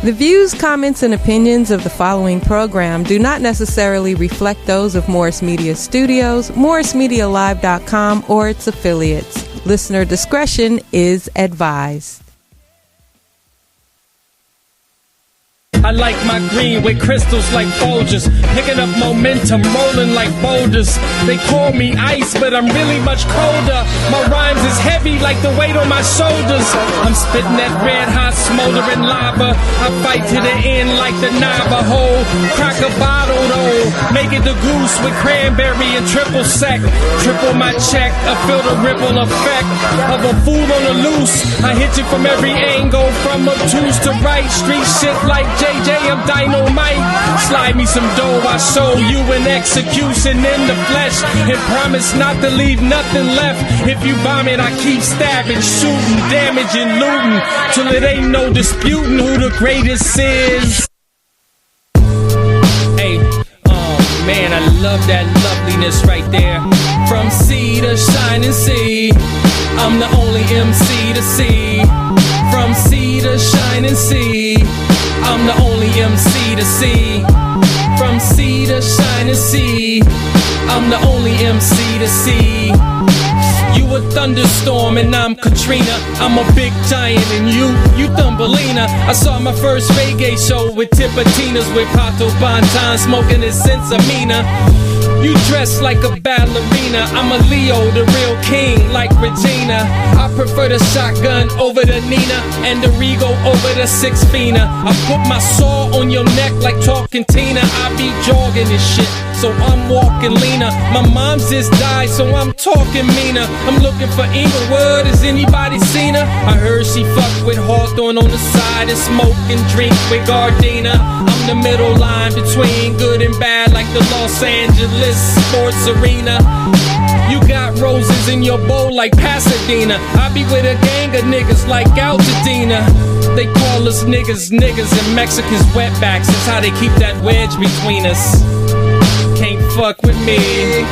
The views, comments, and opinions of the following program do not necessarily reflect those of Morris Media Studios, MorrisMediaLive.com, or its affiliates. Listener discretion is advised. I like my green with crystals like Folgers, picking up momentum, rolling like boulders. They call me ice, but I'm really much colder. My rhymes is heavy like the weight on my shoulders. I'm spitting that red hot smoldering lava. I fight to the end like the Navajo. Crack a bottle though, make it the goose with cranberry and triple sec. Triple my check, I feel the ripple effect of a fool on the loose. I hit you from every angle, from obtuse to right. Street shit like JJ, I'm dynamite. Slide me some dough, I show you an execution in the flesh, and promise not to leave nothing left. If you bomb it, I keep stabbing, shooting, damaging, looting, till it ain't no disputing who the greatest is. Hey, oh man, I love that loveliness right there. From sea to shining sea, I'm the only MC to see. From sea to shining sea, I'm the only MC to see. From sea to shining sea, I'm the only MC to see. You a thunderstorm and I'm Katrina. I'm a big giant and you Thumbelina. I saw my first reggae show with Tipatinas, with Pato Bantan smoking his Sensamina. You dress like a ballerina. I'm a Leo, the real king, like Regina. I prefer the shotgun over the Nina, and the Rego over the Six Fina. I put my saw on your neck like talking Tina. I be jogging this shit, so I'm walking leaner. My mom just died, so I'm talking meaner. I'm looking for Inglewood, has anybody seen her? I heard she fucked with Hawthorne on the side and smoke and drink with Gardena. I'm the middle line between good and bad, like the Los Angeles sports arena. You got roses in your bowl like Pasadena. I be with a gang of niggas like Altadena. They call us niggas and Mexicans wetbacks. That's how they keep that wedge between us. Can't fuck with me.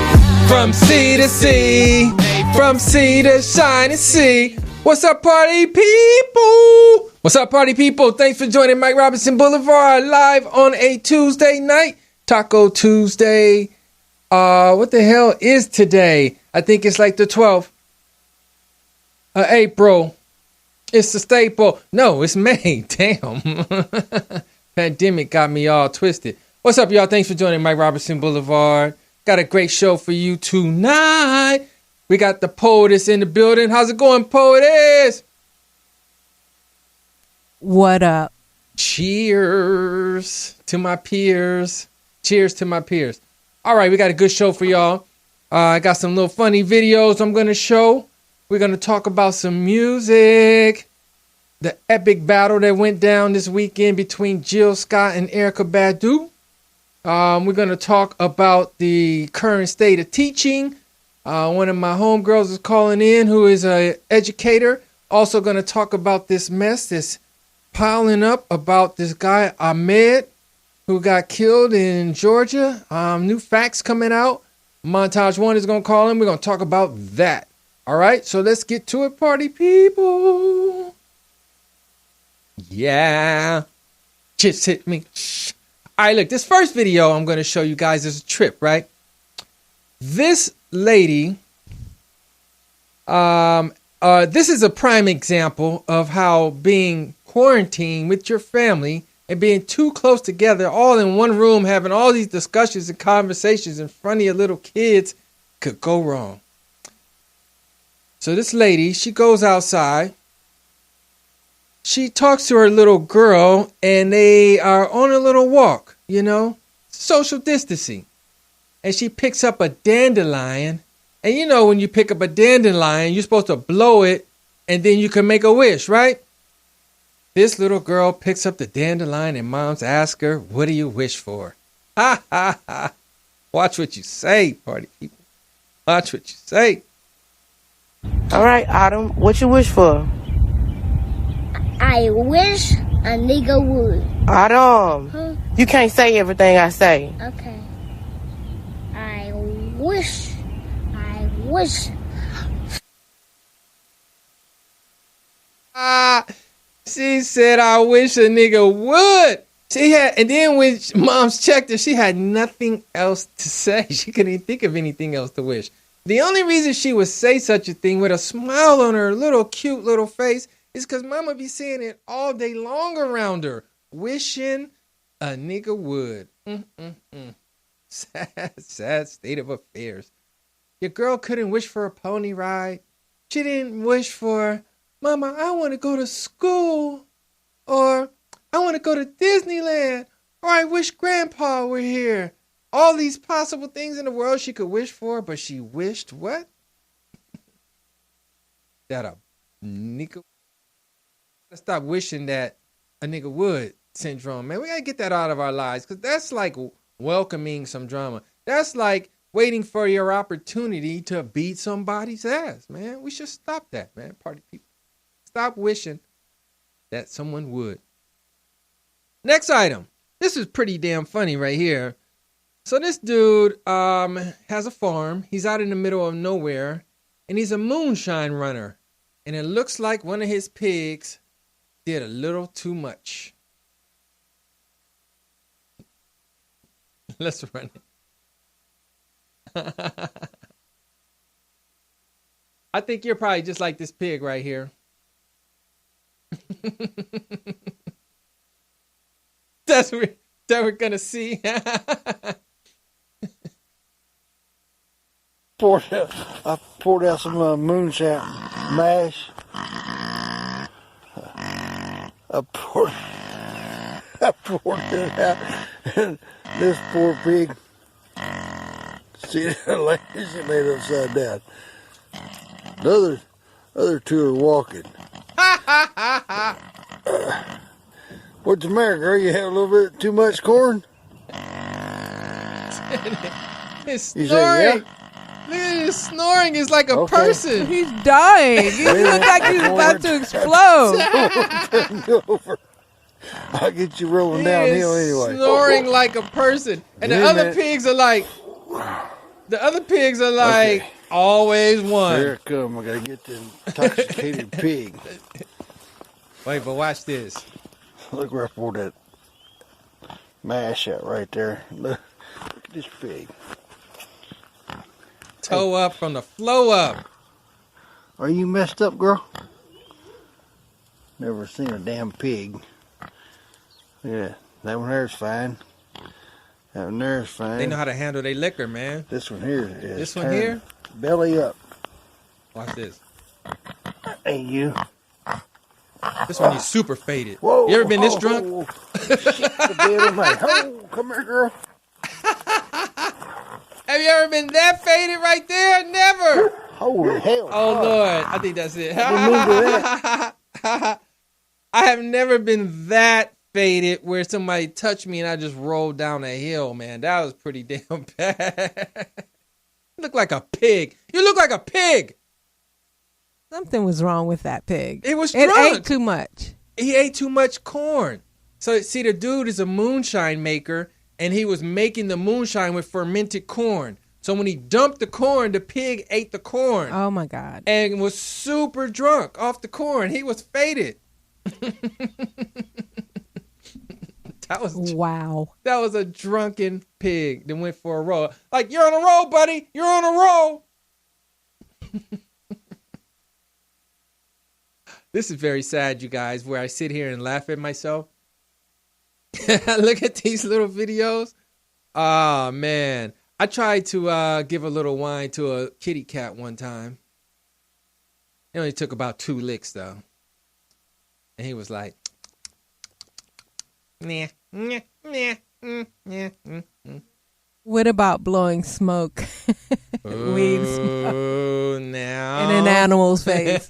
From sea to sea, from sea to shining sea. What's up, party people? What's up, party people? Thanks for joining Mike Robertson Boulevard live on a Tuesday night. Taco Tuesday. What the hell is today? I think it's like the 12th of April. It's the staple. No, it's May. Damn. Pandemic got me all twisted. What's up, y'all? Thanks for joining Mike Robertson Boulevard. Got a great show for you tonight. We got the Poetess in the building. How's it going, Poetess? What up? Cheers to my peers. Cheers to my peers. All right, we got a good show for y'all. I got some little funny videos I'm going to show. We're going to talk about some music. The epic battle that went down this weekend between Jill Scott and Erykah Badu. We're going to talk about the current state of teaching. One of my homegirls is calling in, who is an educator. Also going to talk about this mess that's piling up about this guy, Ahmed, who got killed in Georgia. New facts coming out. Montage 1 is going to call him. We're going to talk about that. All right, so let's get to it, party people. Yeah. Just hit me. Shh. All right, look, this first video I'm going to show you guys is a trip, right? This lady, this is a prime example of how being quarantined with your family and being too close together, all in one room, having all these discussions and conversations in front of your little kids could go wrong. So this lady, she goes outside. She talks to her little girl, and they are on a little walk, you know, social distancing. And she picks up a dandelion. And you know, when you pick up a dandelion, you're supposed to blow it, and then you can make a wish, right? This little girl picks up the dandelion, and moms ask her, "What do you wish for?" Ha, ha, ha. Watch what you say, party people. Watch what you say. All right, Autumn, what you wish for? I wish a nigga would. Autumn, you can't say everything I say. Okay. I wish. She said, I wish a nigga would. And then when moms checked her, she had nothing else to say. She couldn't even think of anything else to wish. The only reason she would say such a thing with a smile on her little cute little face is because mama be saying it all day long around her. Wishing a nigga would. Sad state of affairs. Your girl couldn't wish for a pony ride. She didn't wish for, Mama, I want to go to school. Or, I want to go to Disneyland. Or, I wish Grandpa were here. All these possible things in the world she could wish for, but she wished what? That a nigga. Stop wishing that a nigga would syndrome, man. We got to get that out of our lives because that's like welcoming some drama. That's like waiting for your opportunity to beat somebody's ass, man. We should stop that, man. Party people. Stop wishing that someone would. Next item. This is pretty damn funny right here. So this dude has a farm. He's out in the middle of nowhere, and he's a moonshine runner. And it looks like one of his pigs did a little too much. Let's run it. I think you're probably just like this pig right here. That's what we're gonna see. I poured out some moonshine mash. I poured it out. And this poor pig, she laid upside down. The other two are walking. What's the matter, girl? You have a little bit too much corn? It's snoring. Yeah? Look at his snoring. Is like a person. He's dying. He looks like he's about to explode. I'll get you rolling downhill anyway. Snoring like a person. And the other pigs are like, okay. Always one. Here it come. I gotta get the intoxicated pig. Wait, but watch this. Look where I poured that mash out right there. Look at this pig. Toe up from the flow up. Are you messed up, girl? Never seen a damn pig. Yeah, that one there's fine. That one there's fine. They know how to handle their liquor, man. This one here is. This one here? Belly up. Watch this. Hey, you. This one is super faded. Whoa, you ever been this drunk? Come here, girl. Have you ever been that faded right there? Never. Holy hell. Oh, Lord. I think that's it. I have never been that faded where somebody touched me and I just rolled down a hill, man. That was pretty damn bad. You look like a pig. You look like a pig. Something was wrong with that pig. It was drunk. It ate too much. He ate too much corn. So, see, the dude is a moonshine maker, and he was making the moonshine with fermented corn. So when he dumped the corn, the pig ate the corn. Oh, my God. And was super drunk off the corn. He was faded. Wow. That was a drunken pig that went for a roll. Like, you're on a roll, buddy. You're on a roll. This is very sad, you guys, where I sit here and laugh at myself. Look at these little videos. Oh, man. I tried to give a little wine to a kitty cat one time. It only took about 2 licks, though. And he was like, nah, nah, nah, nah, What about blowing smoke? Weed smoke. Now. In an animal's face.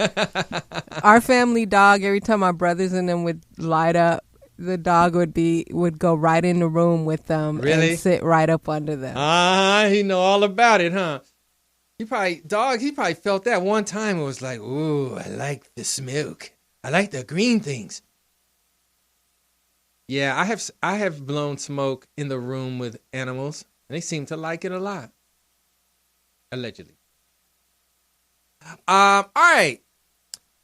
Our family dog, every time my brothers and them would light up, the dog would go right in the room with them and sit right up under them. He know all about it, huh? He probably felt that one time. It was like, ooh, I like the smoke. I like the green things. Yeah, I have blown smoke in the room with animals, and they seem to like it a lot. Allegedly. All right.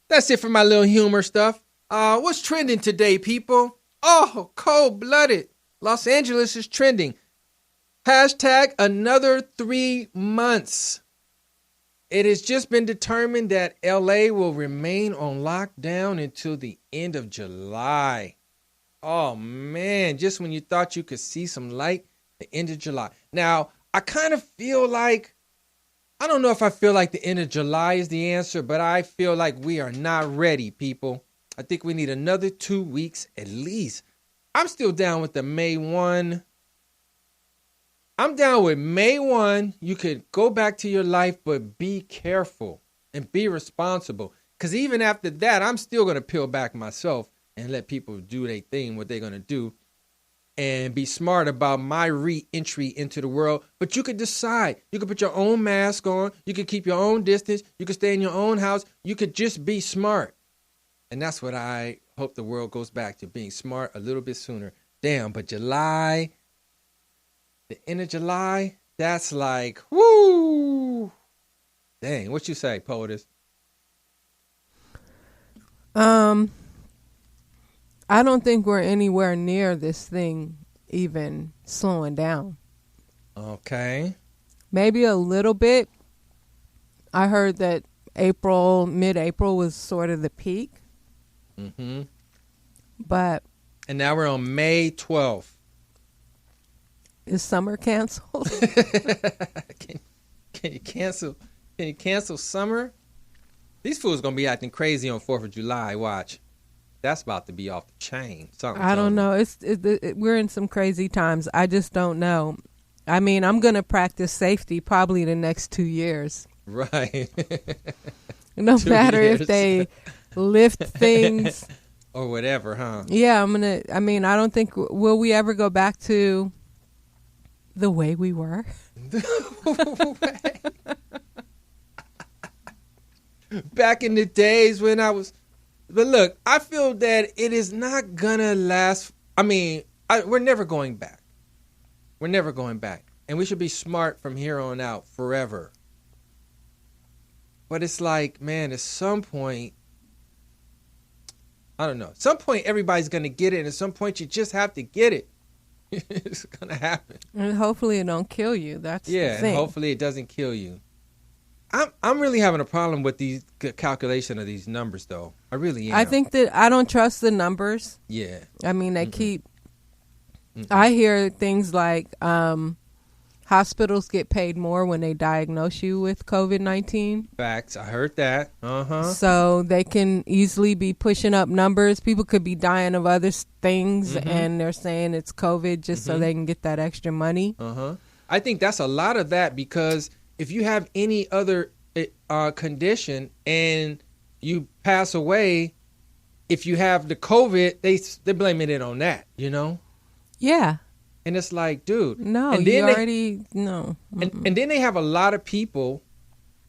That's it for my little humor stuff. What's trending today, people? Oh, cold-blooded. Los Angeles is trending. Hashtag another 3 months. It has just been determined that LA will remain on lockdown until the end of July. Oh, man, just when you thought you could see some light, the end of July. Now, I kind of feel like, I don't know if I feel like the end of July is the answer, but I feel like we are not ready, people. I think we need another 2 weeks at least. I'm still down with the May 1. I'm down with May 1. You could go back to your life, but be careful and be responsible. Because even after that, I'm still going to peel back myself and let people do their thing, what they're going to do, and be smart about my re-entry into the world. But you could decide. You could put your own mask on. You could keep your own distance. You could stay in your own house. You could just be smart. And that's what I hope the world goes back to, being smart a little bit sooner. Damn, but July, the end of July, that's like, whoo. Dang, what you say, POTUS? I don't think we're anywhere near this thing even slowing down. Okay. Maybe a little bit. I heard that mid-April was sort of the peak. Mm-hmm. But. And now we're on May 12th. Is summer canceled? Can you cancel? Can you cancel summer? These fools gonna be acting crazy on 4th of July. Watch. That's about to be off the chain. I don't know. We're in some crazy times. I just don't know. I mean, I'm going to practice safety probably the next 2 years. Right. No matter if they lift things. Or whatever, huh? Yeah, I don't think, will we ever go back to the way we were? Back in the days when I was... But look, I feel that it is not gonna last. I mean, we're never going back. We're never going back. And we should be smart from here on out forever. But it's like, man, at some point, I don't know. At some point, everybody's gonna get it. And at some point, you just have to get it. It's gonna happen. And hopefully it don't kill you. That's the thing. And hopefully it doesn't kill you. I'm really having a problem with the calculation of these numbers, though. I really am. I think that I don't trust the numbers. Yeah. I mean, they keep... I hear things like hospitals get paid more when they diagnose you with COVID-19. Facts. I heard that. Uh-huh. So they can easily be pushing up numbers. People could be dying of other things, and they're saying it's COVID just so they can get that extra money. Uh-huh. I think that's a lot of that, because... if you have any other condition and you pass away, if you have the COVID, they're blaming it on that, you know? Yeah. And it's like, dude. No, and you already, no. And then they have a lot of people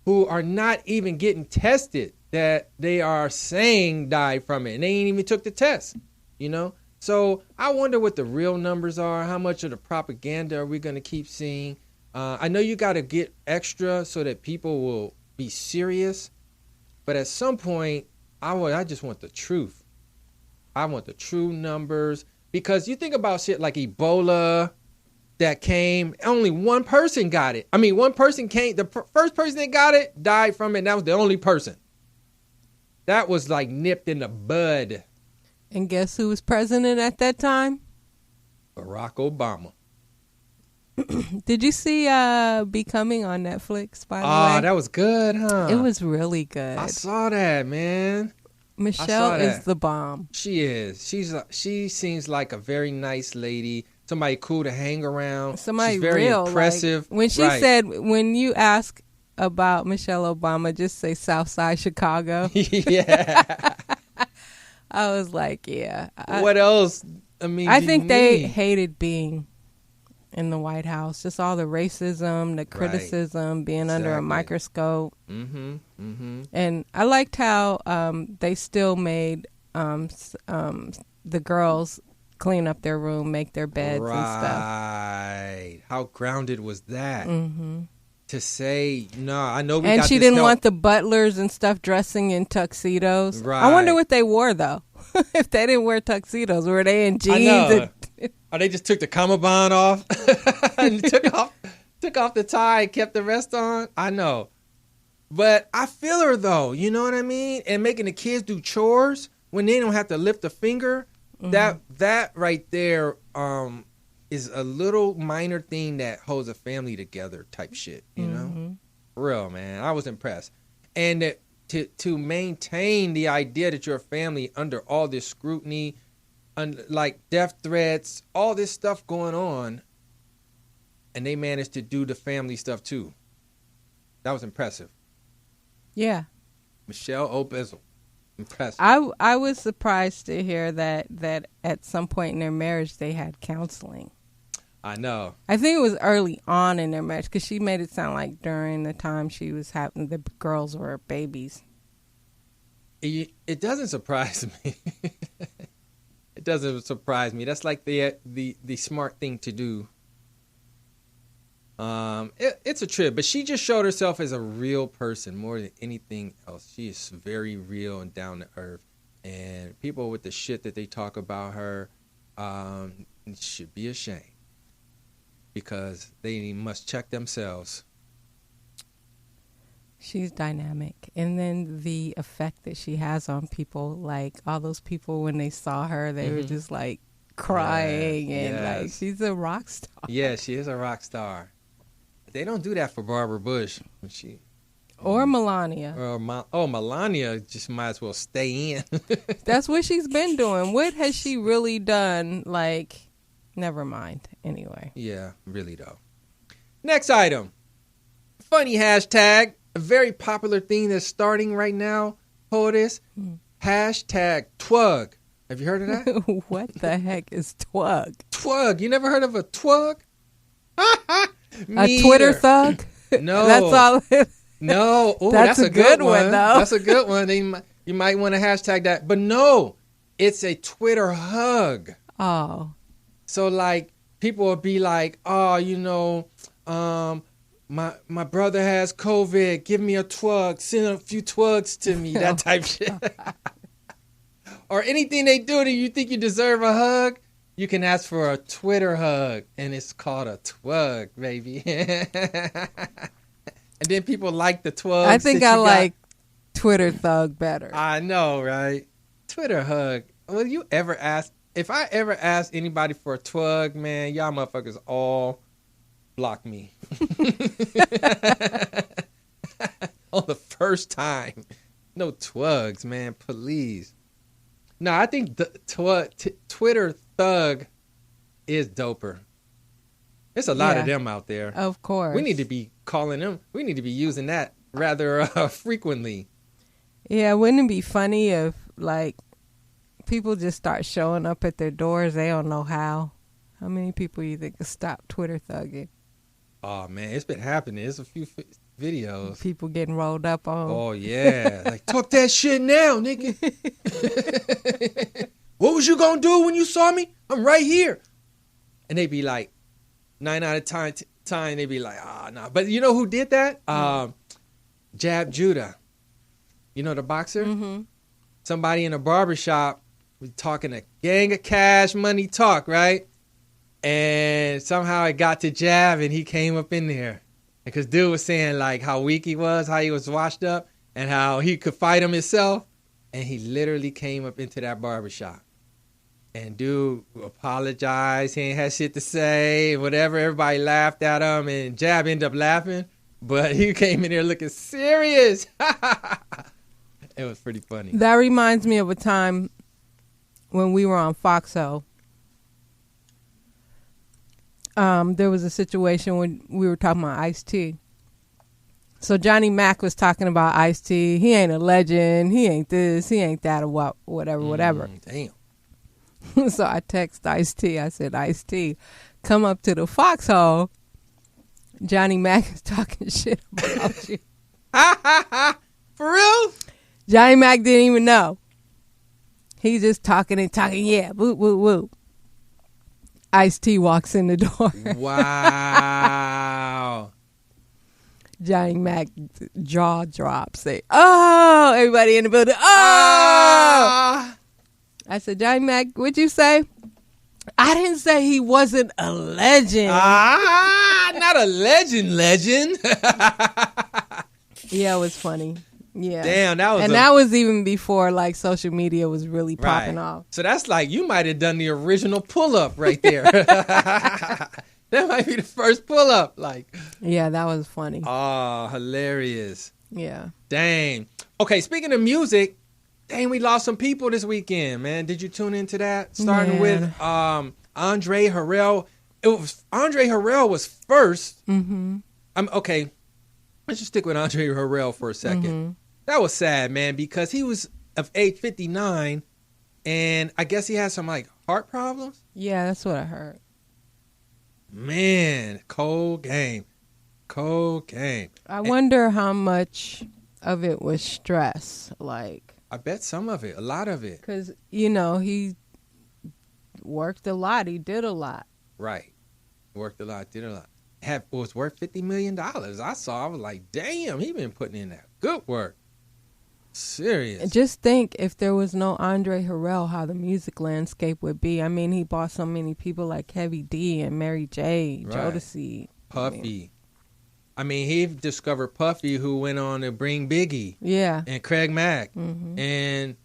who are not even getting tested that they are saying died from it. And they ain't even took the test, you know? So I wonder what the real numbers are. How much of the propaganda are we going to keep seeing? I know you got to get extra so that people will be serious. But at some point, I just want the truth. I want the true numbers. Because you think about shit like Ebola that came, only one person got it. I mean, one person came, the first person that got it died from it. And that was the only person. That was like nipped in the bud. And guess who was president at that time? Barack Obama. Did you see Becoming on Netflix, by the way? Oh, that was good, huh? It was really good. I saw that, man. Michelle is the bomb. She is. She seems like a very nice lady. Somebody cool to hang around. Somebody She's very real, impressive. Like, when she said, when you ask about Michelle Obama, just say Southside Chicago. Yeah. I was like, yeah. What else? I mean, I think they hated being in the White House. Just all the racism, the criticism, being under a microscope. And I liked how they still made the girls clean up their room, make their beds and stuff. Right. How grounded was that? To say, no, I know and she didn't want the butlers and stuff dressing in tuxedos. Right. I wonder what they wore, though. if they didn't wear tuxedos. Were they in jeans? I know. Or they just took the cummerbund off and took off the tie and kept the rest on. I know. But I feel her, though. You know what I mean? And making the kids do chores when they don't have to lift a finger. That right there is a little minor thing that holds a family together type shit, you know? For real, man. I was impressed. And to maintain the idea that you're a family under all this scrutiny, like death threats, all this stuff going on, and they managed to do the family stuff too. That was impressive. Yeah. Michelle Obisel. Impressive. I was surprised to hear that at some point in their marriage they had counseling. I know. I think it was early on in their marriage because she made it sound like during the time she was having the girls were babies. It doesn't surprise me. It doesn't surprise me. That's like the smart thing to do. It's a trip, but she just showed herself as a real person more than anything else. She is very real and down to earth, and people with the shit that they talk about her should be ashamed because they must check themselves. She's dynamic, and then the effect that she has on people, like all those people when they saw her, they were just like crying, and like she's a rock star. Yeah, she is a rock star. They don't do that for Barbara Bush. Or Melania. Melania just might as well stay in. That's what she's been doing. What has she really done? Like, never mind. Anyway. Yeah, really though. Next item. Funny hashtag. A very popular thing that's starting right now. POTUS. Hashtag twug. Have you heard of that? What the heck is twug? Twug. You never heard of a twug? A Twitter thug? No. That's all. No. Ooh, that's a good one, though. That's a good one. You might want to hashtag that. But no, it's a Twitter hug. Oh. So, like, people will be like, oh, you know, my brother has COVID. Give me a twug. Send a few twigs to me. That type shit. Or anything they do that you think you deserve a hug, you can ask for a Twitter hug, and it's called a twug, baby. And then people like the twigs. I think I like Twitter thug better. I know, right? Twitter hug. Will you ever ask? If I ever ask anybody for a twug, man, y'all motherfuckers all block me. On the first time. No twigs, man, please. No, I think the Twitter thug is doper. There's a lot of them out there. Of course. We need to be calling them. We need to be using that rather frequently. Yeah, wouldn't it be funny if, like, people just start showing up at their doors? They don't know how. How many people you think could stop Twitter thugging? Oh, man, it's been happening. There's a few videos. People getting rolled up on. Oh, yeah. Like, talk that shit now, nigga. What was you going to do when you saw me? I'm right here. And they be like, 9 out of 10, they be like, no. But you know who did that? Jab Judah. You know the boxer? Mm-hmm. Somebody in a barbershop was talking a gang of cash money talk, right? And somehow it got to Jab, and he came up in there. Because dude was saying, like, how weak he was, how he was washed up, and how he could fight him himself. And he literally came up into that barbershop. And dude apologized. He ain't had shit to say. Whatever. Everybody laughed at him. And Jab ended up laughing. But he came in there looking serious. It was pretty funny. That reminds me of a time when we were on Foxo. There was a situation when we were talking about Ice-T. So Johnny Mac was talking about Ice-T. He ain't a legend. He ain't this. He ain't that, or whatever. Damn. So I text Ice-T. I said, Ice-T, come up to the foxhole. Johnny Mac is talking shit about you. For real? Johnny Mac didn't even know. He's just talking and talking. Yeah, whoop, whoop, whoop. Ice-T walks in the door. Wow. Johnny Mac jaw drops. Say, oh, everybody in the building. Oh! I said, Johnny Mac, what'd you say? I didn't say he wasn't a legend. Not a legend. Yeah, it was funny. Yeah. Damn, that was even before like social media was really popping off. So that's like you might have done the original pull-up right there. That might be the first pull-up. Like, yeah, that was funny. Oh, hilarious. Yeah. Dang. Okay, speaking of music, dang, we lost some people this weekend, man. Did you tune into that? Starting with Andre Harrell. Andre Harrell was first. Mm-hmm. Okay, let's just stick with Andre Harrell for a second. Mm-hmm. That was sad, man, because he was of age 59, and I guess he had some like heart problems. Yeah, that's what I heard. Man, cold game. I wonder how much of it was stress. Like, I bet some of it, a lot of it. Because, he worked a lot. He did a lot. Right. Worked a lot, did a lot. Was worth $50 million. I was like, damn, he been putting in that good work. Serious. Just think if there was no Andre Harrell, how the music landscape would be. I mean, he bought so many people like Heavy D and Mary J, Jodeci. Puffy. I mean, he discovered Puffy, who went on to bring Biggie. Yeah. And Craig Mack. Mm-hmm. And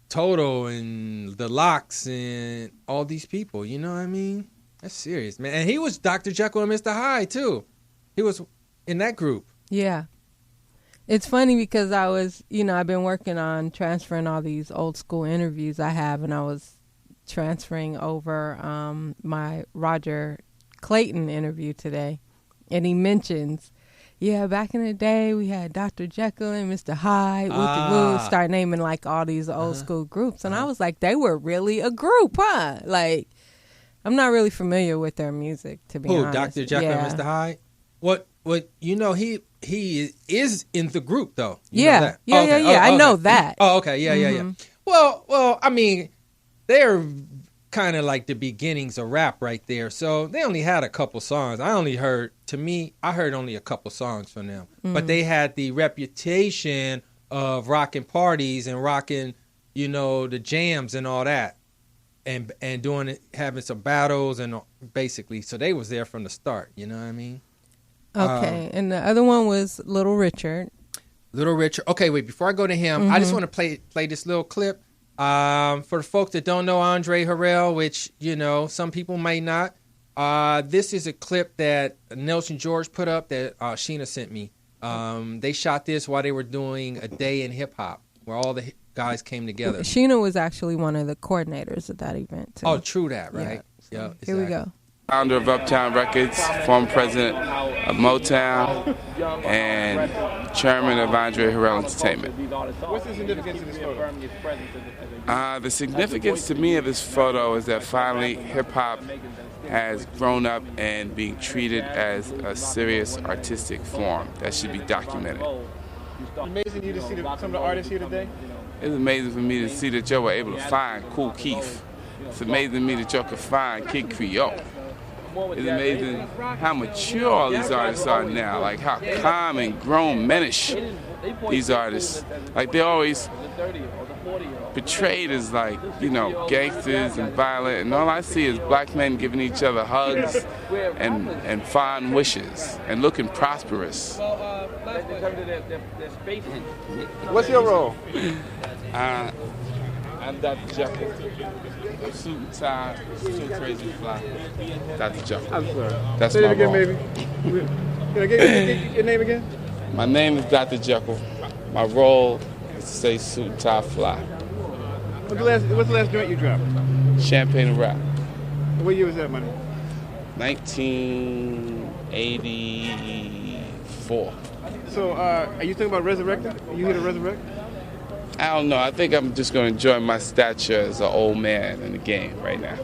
Toto and the Lox and all these people. You know what I mean? That's serious, man. And he was Dr. Jekyll and Mr. Hyde, too. He was in that group. Yeah. It's funny because I was, I've been working on transferring all these old school interviews I have, and I was transferring over my Roger Clayton interview today. And he mentions, back in the day, we had Dr. Jekyll and Mr. Hyde, Woo, start naming like all these old school groups. And I was like, they were really a group, huh? Like, I'm not really familiar with their music, to be honest. Dr. Jekyll and Mr. Hyde? What, he is in the group, though. You know that? Yeah. I know that. Oh, okay. Yeah. Well, I mean, they're kind of like the beginnings of rap right there. So they only had a couple songs. I heard only a couple songs from them. Mm-hmm. But they had the reputation of rocking parties and rocking, the jams and all that. And doing it, having some battles and basically, so they was there from the start. You know what I mean? Okay, and the other one was Little Richard. Okay, wait, before I go to him, I just want to play this little clip. For the folks that don't know Andre Harrell, which, some people may not, this is a clip that Nelson George put up that Sheena sent me. They shot this while they were doing a day in hip-hop, where all the guys came together. Sheena was actually one of the coordinators of that event, too. Oh, true that, right? Yeah, exactly. Here we go. Founder of Uptown Records, former president of Motown, and chairman of Andre Harrell Entertainment. What's the significance of this photo? The significance to me of this photo is that finally hip-hop has grown up and being treated as a serious artistic form that should be documented. It's amazing you to see some of the artists here today. It's amazing for me to see that y'all were able to find Kool Keith. It's amazing to me that y'all could find Kid Creole. It's amazing how mature all these artists are now, like how calm and grown menish these artists. Like they're always portrayed as like, gangsters and violent, and all I see is black men giving each other hugs and fond wishes and looking prosperous. What's your role? I'm Dr. Jekyll. I'm suit and tie, so crazy fly. Dr. Jekyll. I'm sorry. That's Say my it again, role. baby. Can I get your name again? My name is Dr. Jekyll. My role is to say suit and tie fly. What's the last joint you dropped? Champagne and rap. What year was that, money? 1984. So, are you thinking about resurrecting? Are you here to resurrect? I don't know. I think I'm just going to enjoy my stature as an old man in the game right now.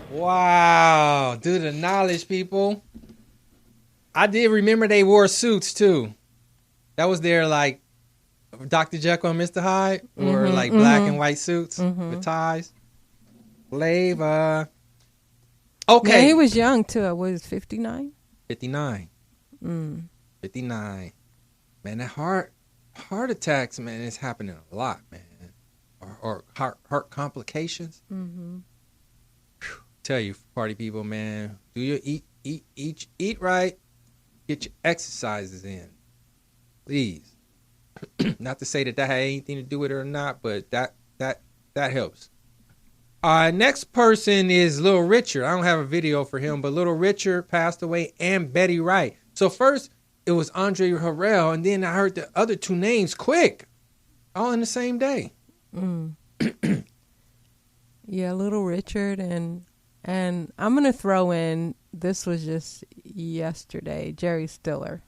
Wow. Do the knowledge, people. I did remember they wore suits, too. That was their, like, Dr. Jekyll and Mr. Hyde, or like black and white suits with ties. Flavor. Okay. Yeah, he was young, too. I was 59? 59. 59. Man, that heart attacks, man, it's happening a lot, man. or heart complications. Mm-hmm. Tell you, party people, man, do your eat right, get your exercises in, please. Not to say that had anything to do with it or not, but that helps. Next person is Little Richard. I don't have a video for him, but Little Richard passed away, and Betty Wright. So first it was Andre Harrell, and then I heard the other two names quick, all in the same day. Mm. Yeah, Little Richard, and I'm gonna throw in, this was just yesterday, Jerry Stiller.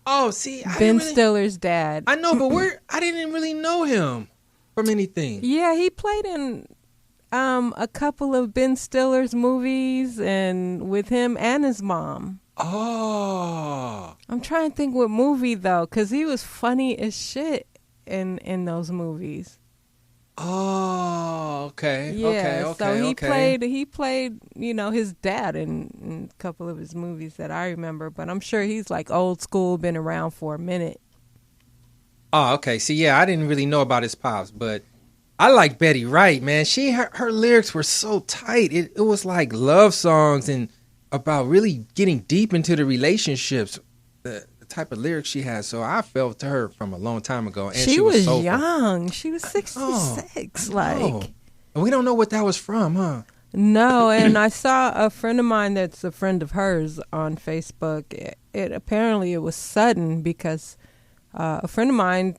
Oh, see, Ben Stiller's dad. I know, but I didn't really know him from anything. Yeah, he played in a couple of Ben Stiller's movies, and with him and his mom. Oh. I'm trying to think what movie though, because he was funny as shit in those movies. Oh, okay. Yeah, okay. So he played, his dad in a couple of his movies that I remember, but I'm sure he's like old school, been around for a minute. Oh, okay. See, yeah, I didn't really know about his pops, but I like Betty Wright, man. Her lyrics were so tight. It was like love songs and about really getting deep into the relationships. The type of lyrics she has. So I felt to her from a long time ago. And she was so young. She was 66. No. We don't know what that was from, huh? No, and I saw a friend of mine that's a friend of hers on Facebook. It apparently it was sudden because a friend of mine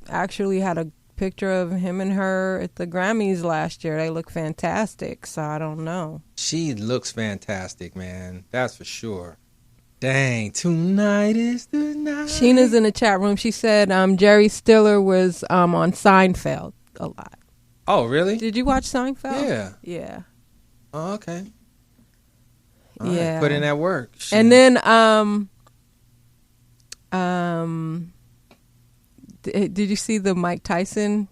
actually had a picture of him and her at the Grammys last year. They look fantastic, so I don't know. She looks fantastic, man. That's for sure. Dang, tonight is the night. Sheena's in the chat room. She said Jerry Stiller was on Seinfeld a lot. Oh, really? Did you watch Seinfeld? Yeah. Yeah. Oh, okay. Yeah. Right. Put in that work. Shit. And then did you see the Mike Tyson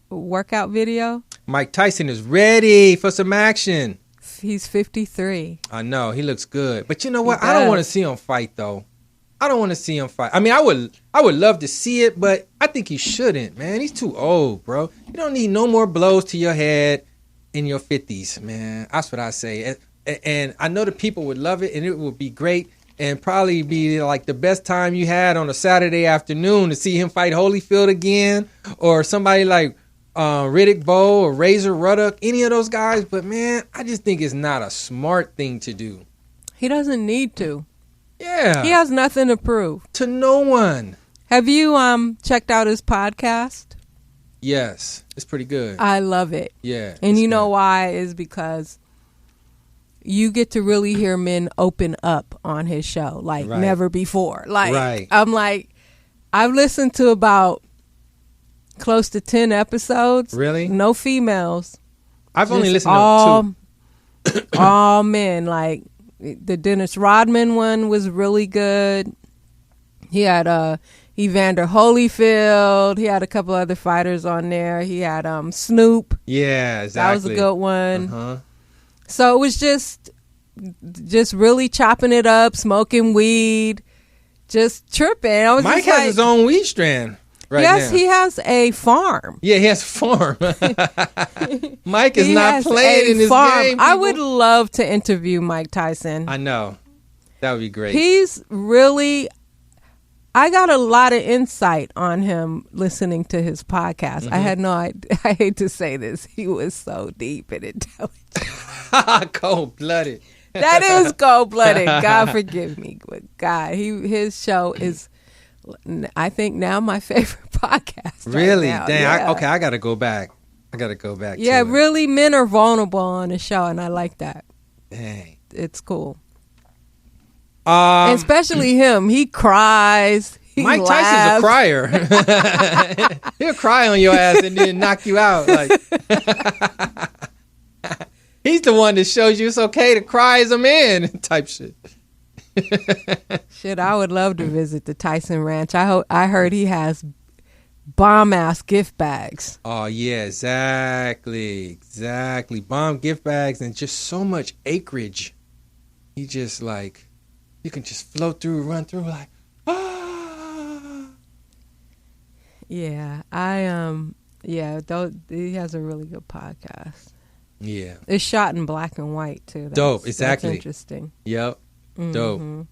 workout video? Mike Tyson is ready for some action. He's 53. I know. He looks good. But you know what? I don't want to see him fight, though. I don't want to see him fight. I mean, I would love to see it, but I think he shouldn't, man. He's too old, bro. You don't need no more blows to your head in your 50s, man. That's what I say. And I know the people would love it, and it would be great, and probably be like the best time you had on a Saturday afternoon to see him fight Holyfield again, or somebody like Riddick Bowe or Razor Ruddock, any of those guys. But man, I just think it's not a smart thing to do. He doesn't need to. Yeah. He has nothing to prove. To no one. Have you checked out his podcast? Yes. It's pretty good. I love it. Yeah. And you know why? Is because you get to really hear men open up on his show like never before. Like I'm like, I've listened to about close to 10 episodes. Really? No females. I've only listened to 2. All men. Like the Dennis Rodman one was really good. He had Evander Holyfield. He had a couple other fighters on there. He had Snoop. Yeah, exactly. That was a good one. Uh-huh. So it was just really chopping it up, smoking weed, just tripping. Mike has his own weed strand. Yes, now. he has a farm. Yeah, he has a farm. Mike is not playing in this game. People. I would love to interview Mike Tyson. I know. That would be great. He's really... I got a lot of insight on him listening to his podcast. Mm-hmm. I had no idea. I hate to say this. He was so deep and intelligent. Cold-blooded. That is cold-blooded. God forgive me. But God, his show is... I think now my favorite podcast. Really? Right now. Dang. Yeah. I got to go back. Yeah, really, men are vulnerable on the show, and I like that. Dang. It's cool. Especially him. He cries. Mike laughs. Tyson's a crier. He'll cry on your ass and then knock you out. Like he's the one that shows you it's okay to cry as a man type shit. Shit, I would love to visit the Tyson Ranch. I heard he has bomb ass gift bags. Oh yeah, exactly. Bomb gift bags and just so much acreage. He just like you can just float through, run through like Yeah, I Yeah, he has a really good podcast. Yeah. It's shot in black and white, too. Dope, exactly. That's interesting. Yep. Mm-hmm. Dope.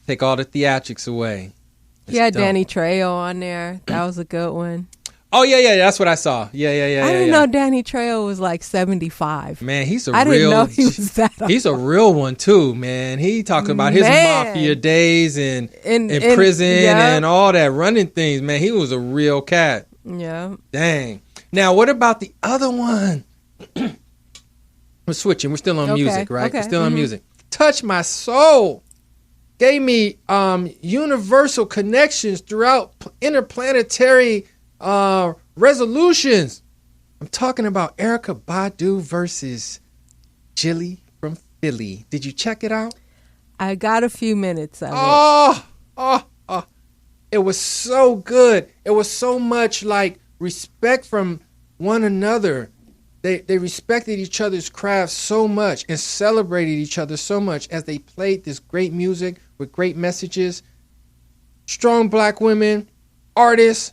Take all the theatrics away. He had Danny Trejo on there. That was a good one. Oh, yeah. That's what I saw. Yeah. I didn't know Danny Trejo was like 75. Man, I didn't know he was that old. He's a real one, too, man. He talking about his mafia days and in prison and all that, running things. Man, he was a real cat. Yeah. Dang. Now, what about the other one? We're switching. We're still on music, right? Okay. We're still on music. Touch My Soul gave me universal connections throughout interplanetary resolutions. I'm talking about Erykah Badu versus Jilly from Philly. Did you check it out? I got a few minutes of it. It was so good. It was so much like respect from one another. They respected each other's craft so much and celebrated each other so much as they played this great music with great messages. Strong black women, artists,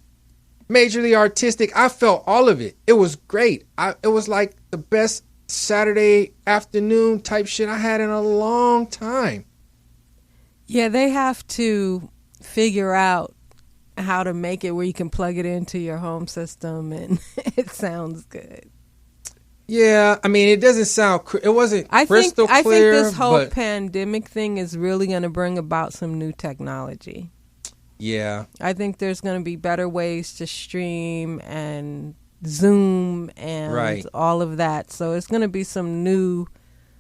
majorly artistic. I felt all of it. It was great. It was like the best Saturday afternoon type shit I had in a long time. Yeah, they have to figure out how to make it where you can plug it into your home system and it sounds good. Yeah, I mean, it doesn't sound. It wasn't crystal clear. I think this whole pandemic thing is really going to bring about some new technology. Yeah, I think there's going to be better ways to stream and Zoom and all of that. So it's going to be some new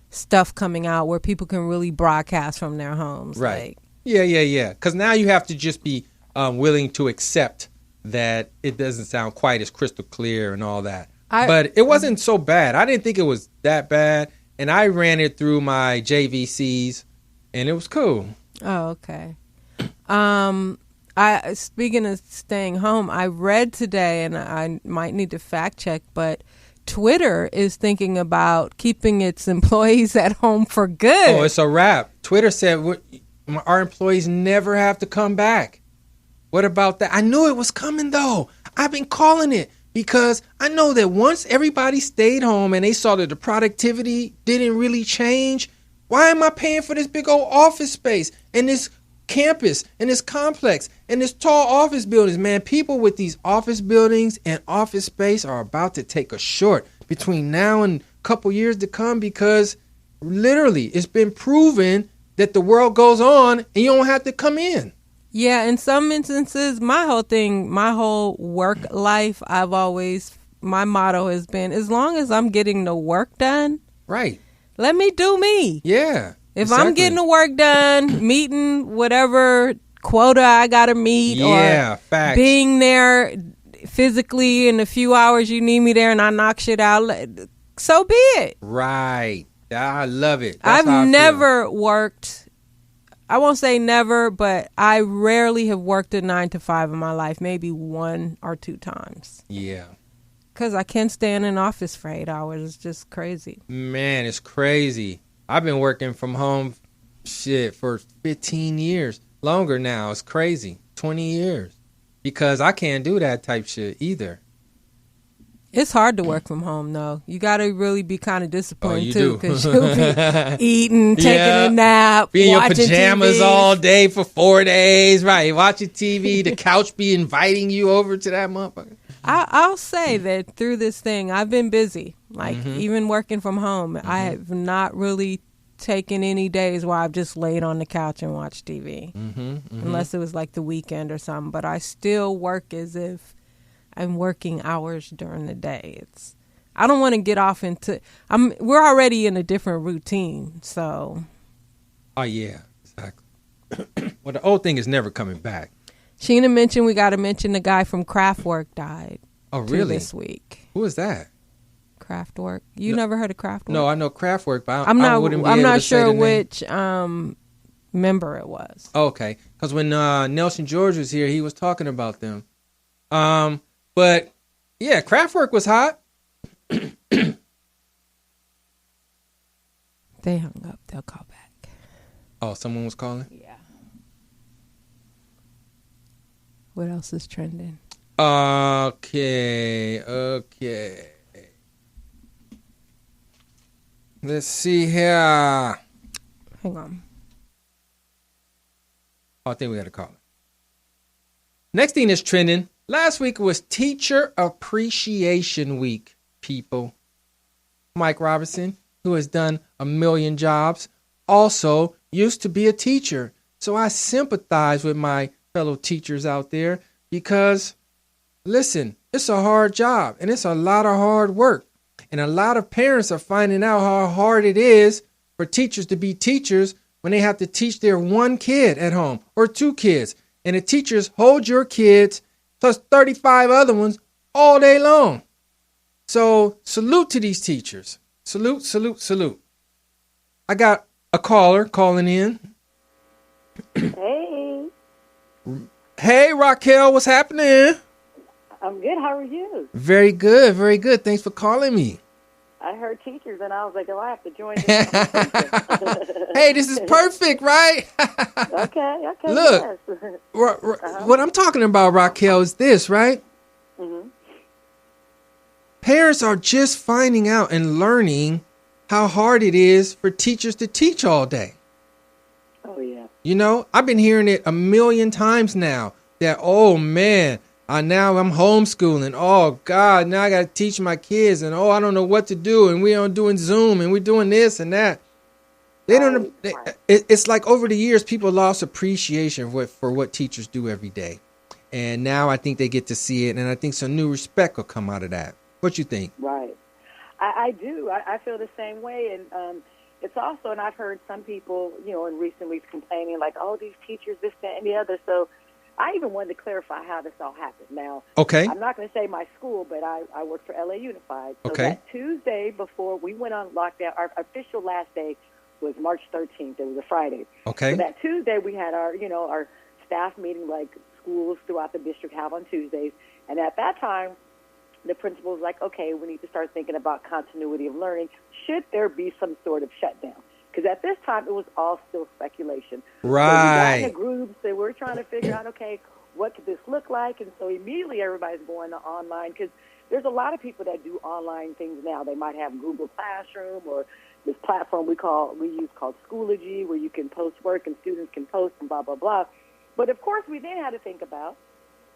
stuff coming out where people can really broadcast from their homes. Right. Yeah. Because now you have to just be willing to accept that it doesn't sound quite as crystal clear and all that. But it wasn't so bad. I didn't think it was that bad. And I ran it through my JVCs and it was cool. Oh, okay. Speaking of staying home, I read today, and I might need to fact check, but Twitter is thinking about keeping its employees at home for good. Oh, it's a wrap. Twitter said our employees never have to come back. What about that? I knew it was coming, though. I've been calling it because I know that once everybody stayed home and they saw that the productivity didn't really change, why am I paying for this big old office space and this campus and this complex and this tall office buildings? Man, people with these office buildings and office space are about to take a short between now and a couple years to come, because literally it's been proven that the world goes on and you don't have to come in. Yeah, in some instances, my whole work life, my motto has been, as long as I'm getting the work done, right, let me do me. Yeah. If I'm getting the work done, meeting whatever quota I got to meet, or facts. Being there physically in a few hours you need me there and I knock shit out, so be it. Right. I love it. I've never worked, I won't say never, but I rarely have worked a 9 to 5 in my life, maybe 1 or 2 times. Yeah. Because I can't stay in an office for 8 hours. It's just crazy. Man, it's crazy. I've been working from home for 15 years. Longer now. It's crazy. 20 years. Because I can't do that type shit either. It's hard to work from home, though. You got to really be kind of disciplined, too. Because you'll be eating, taking a nap, be in your watching pajamas TV. all day for 4 days. Right. Watching TV. The couch be inviting you over to that motherfucker. I'll say that through this thing, I've been busy. Like, even working from home, I have not really taken any days where I've just laid on the couch and watched TV. Unless it was like the weekend or something. But I still work as if I'm working hours during the day. I don't want to get off into... We're already in a different routine, so... Oh, yeah. Exactly. Well, the old thing is never coming back. Sheena mentioned we got to mention the guy from Kraftwerk died. Oh, really? This week. Who is that? Kraftwerk. You never heard of Kraftwerk? No, I know Kraftwerk, but I'm I'm not sure which member it was. Okay, because when Nelson George was here, he was talking about them. But yeah, Kraftwerk was hot. They hung up. They'll call back. Oh, someone was calling? Yeah. What else is trending? Okay. Let's see here. Hang on. Oh, I think we got to call it. Next thing that's trending. Last week was Teacher Appreciation Week, people. Mike Robertson, who has done a million jobs, also used to be a teacher. So I sympathize with my fellow teachers out there because, listen, it's a hard job and it's a lot of hard work. And a lot of parents are finding out how hard it is for teachers to be teachers when they have to teach their one kid at home or two kids. And the teachers hold your kids plus 35 other ones all day long. So salute to these teachers. Salute, salute, salute. I got a caller calling in. Hey. Hey, Raquel, what's happening? I'm good. How are you? Very good, very good. Thanks for calling me. I heard teachers, and I was like, oh, I have to join this conversation. Hey, this is perfect, right? Okay. Look, yes. What I'm talking about, Raquel, is this, right? Mm-hmm. Parents are just finding out and learning how hard it is for teachers to teach all day. Oh, yeah. You know, I've been hearing it a million times now that, oh, man, now I'm homeschooling. Oh, God, now I got to teach my kids. And, oh, I don't know what to do. And we are doing Zoom and we're doing this and that. They don't. It's like over the years, people lost appreciation for what teachers do every day. And now I think they get to see it. And I think some new respect will come out of that. What you think? Right. I do. I feel the same way. And it's also, and I've heard some people, in recent weeks complaining like, oh, these teachers, this, that, and the other. So I even wanted to clarify how this all happened. Now, okay. I'm not going to say my school, but I work for LA Unified. So okay. That Tuesday before we went on lockdown, our official last day was March 13th. It was a Friday. Okay. So that Tuesday we had our staff meeting like schools throughout the district have on Tuesdays. And at that time, the principal was like, okay, we need to start thinking about continuity of learning. Should there be some sort of shutdown? Because at this time, it was all still speculation. Right. So we got in the groups and we're trying to figure out, okay, what could this look like? And so immediately everybody's going to online because there's a lot of people that do online things now. They might have Google Classroom or this platform we use called Schoology, where you can post work and students can post and blah, blah, blah. But of course, we then had to think about,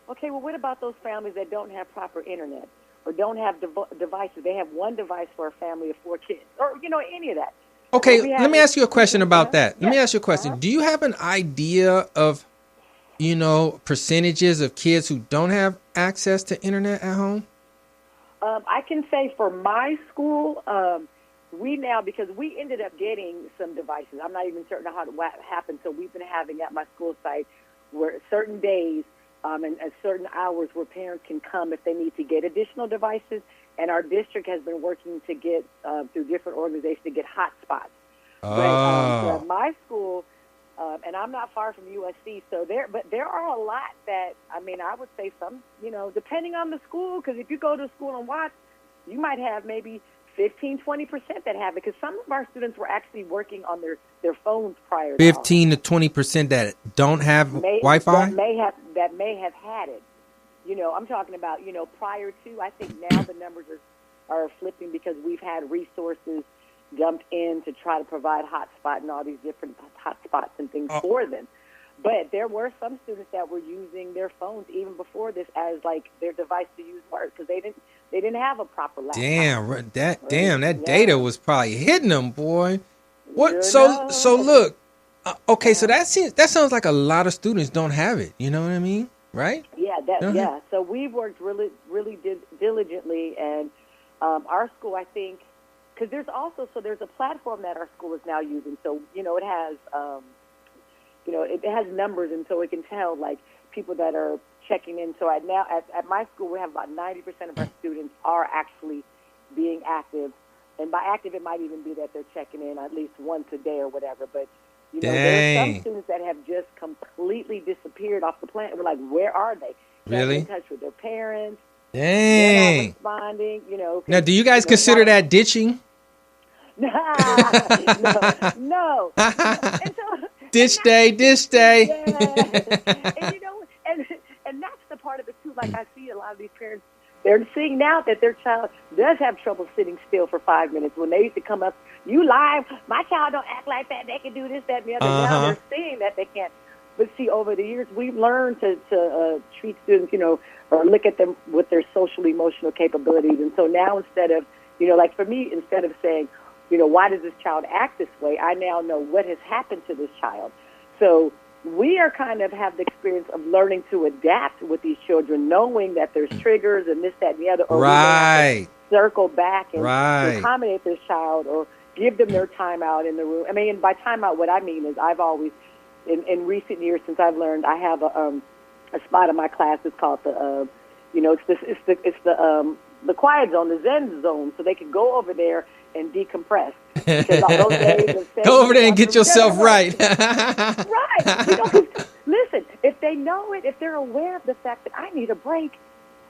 okay, well, what about those families that don't have proper internet or don't have devices? They have one device for a family of 4 kids or, any of that. Okay, let me ask you a question about that. Yeah. Let me ask you a question. Do you have an idea of, percentages of kids who don't have access to internet at home? I can say for my school, we now, because we ended up getting some devices, I'm not even certain how what happened, so we've been having at my school site where certain days and at certain hours where parents can come if they need to get additional devices, and our district has been working to get, through different organizations, to get hotspots. Oh. But my school, and I'm not far from USC, so there are a lot that, I would say some, depending on the school, because if you go to school and watch, you might have maybe 15-20% that have it, because some of our students were actually working on their phones prior. 15 to 20% that don't have Wi-Fi? That may have had it. I'm talking about, prior to. I think now the numbers are flipping because we've had resources dumped in to try to provide hotspot and all these different hotspots and things for them. But there were some students that were using their phones even before this as like their device to use work because they didn't have a proper laptop. That data was probably hitting them, boy. What? So look. Okay, so that sounds like a lot of students don't have it. You know what I mean, right? Yeah, yeah. So we've worked really diligently, and our school, I think, because there's a platform that our school is now using. So it has. It has numbers, and so it can tell, like, people that are checking in. So at my school, we have about 90% of our students are actually being active. And by active, it might even be that they're checking in at least once a day or whatever. But, there are some students that have just completely disappeared off the planet. We're like, where are they? They're Really? in touch with their parents. Dang. They're not responding, Now, do you guys consider that ditching? No. And so, Dish day. Yeah. And that's the part of it too. Like I see a these parents, they're seeing now that their child does have trouble sitting still for 5 minutes. When they used to come up, you lie, my child don't act like that. They can do this, that, and the other. Now they're seeing that they can't. But see, over the years, we've learned to treat students, or look at them with their social emotional capabilities. And so now instead of, like for me, instead of saying, why does this child act this way, I now know what has happened to this child. So we are kind of have the experience of learning to adapt with these children, knowing that there's triggers and this, that, and the other. Or right. We circle back and right. accommodate this child or give them their time out in the room. I mean, by time out, what I mean is I've always, in recent years since I've learned, I have a spot in my class. It's called the, the quiet zone, the Zen zone, so they can go over there and decompress. Because all those days of go over there and get yourself right. Right. 'Cause listen, if they know it, if they're aware of the fact that I need a break,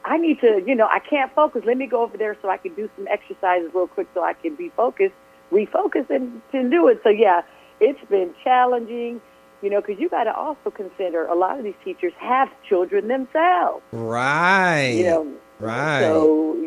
I need to, I can't focus. Let me go over there so I can do some exercises real quick so I can be focused, refocus, and do it. So, yeah, it's been challenging, because you got to also consider a lot of these teachers have children themselves. Right. Right. So,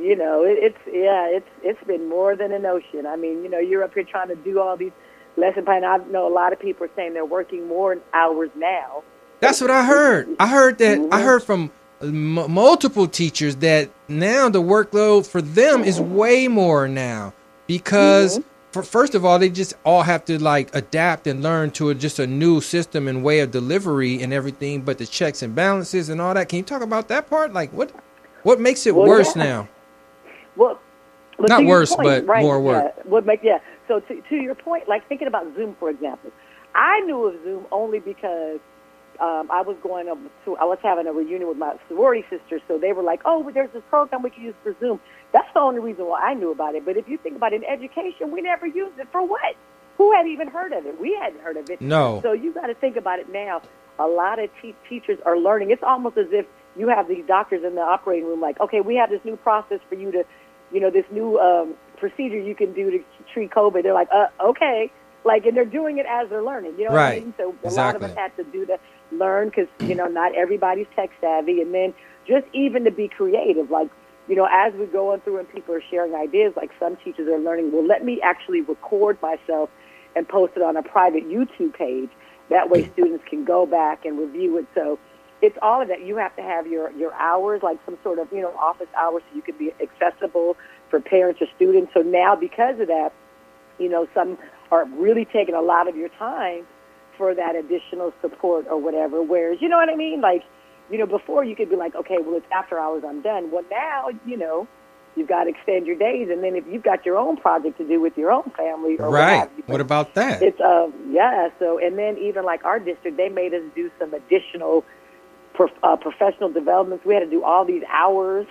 it's been more than an ocean. I mean, you're up here trying to do all these lesson plans. I know a lot of people are saying they're working more hours now. That's what I heard. I heard that. I heard from multiple teachers that now the workload for them is way more now because first of all, they just all have to adapt and learn to just a new system and way of delivery and everything, but the checks and balances and all that. Can you talk about that part? Like what makes it worse now? Well, not worse, but more work. So to your point, like thinking about Zoom, for example, I knew of Zoom only because I was having a reunion with my sorority sisters, so they were like, "Oh, there's this program we can use for Zoom." That's the only reason why I knew about it. But if you think about it, in education, we never used it for what? Who had even heard of it? We hadn't heard of it. No. So you got to think about it now. A lot of teachers are learning. It's almost as if you have these doctors in the operating room, like, okay, we have this new process for you to, this new procedure you can do to treat COVID. They're like, okay. And they're doing it as they're learning. You know what I mean? So a lot of us had to do that, learn, because, not everybody's tech savvy. And then just even to be creative, as we're going through and people are sharing ideas, like some teachers are learning, well, let me actually record myself and post it on a private YouTube page. That way students can go back and review it. So it's all of that. You have to have your hours, like some sort of, office hours, so you can be accessible for parents or students. So now because of that, some are really taking a lot of your time for that additional support or whatever. Whereas, you know what I mean? Before you could be like, okay, well, it's after hours, I'm done. Well, now, you've got to extend your days. And then if you've got your own project to do with your own family or what about that? It's, So, and then even like our district, they made us do some additional professional developments. We had to do all these hours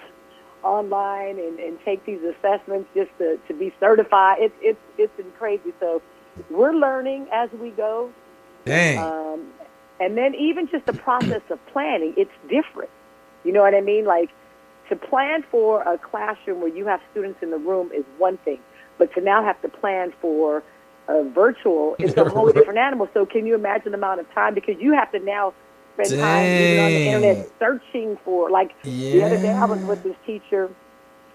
online and take these assessments just to be certified. It's been crazy. So we're learning as we go. Dang. And then even just the process of planning, it's different. You know what I mean? To plan for a classroom where you have students in the room is one thing, but to now have to plan for a virtual is a whole different animal. So can you imagine the amount of time? Because you have to now spend time even on the internet searching for, the other day I was with this teacher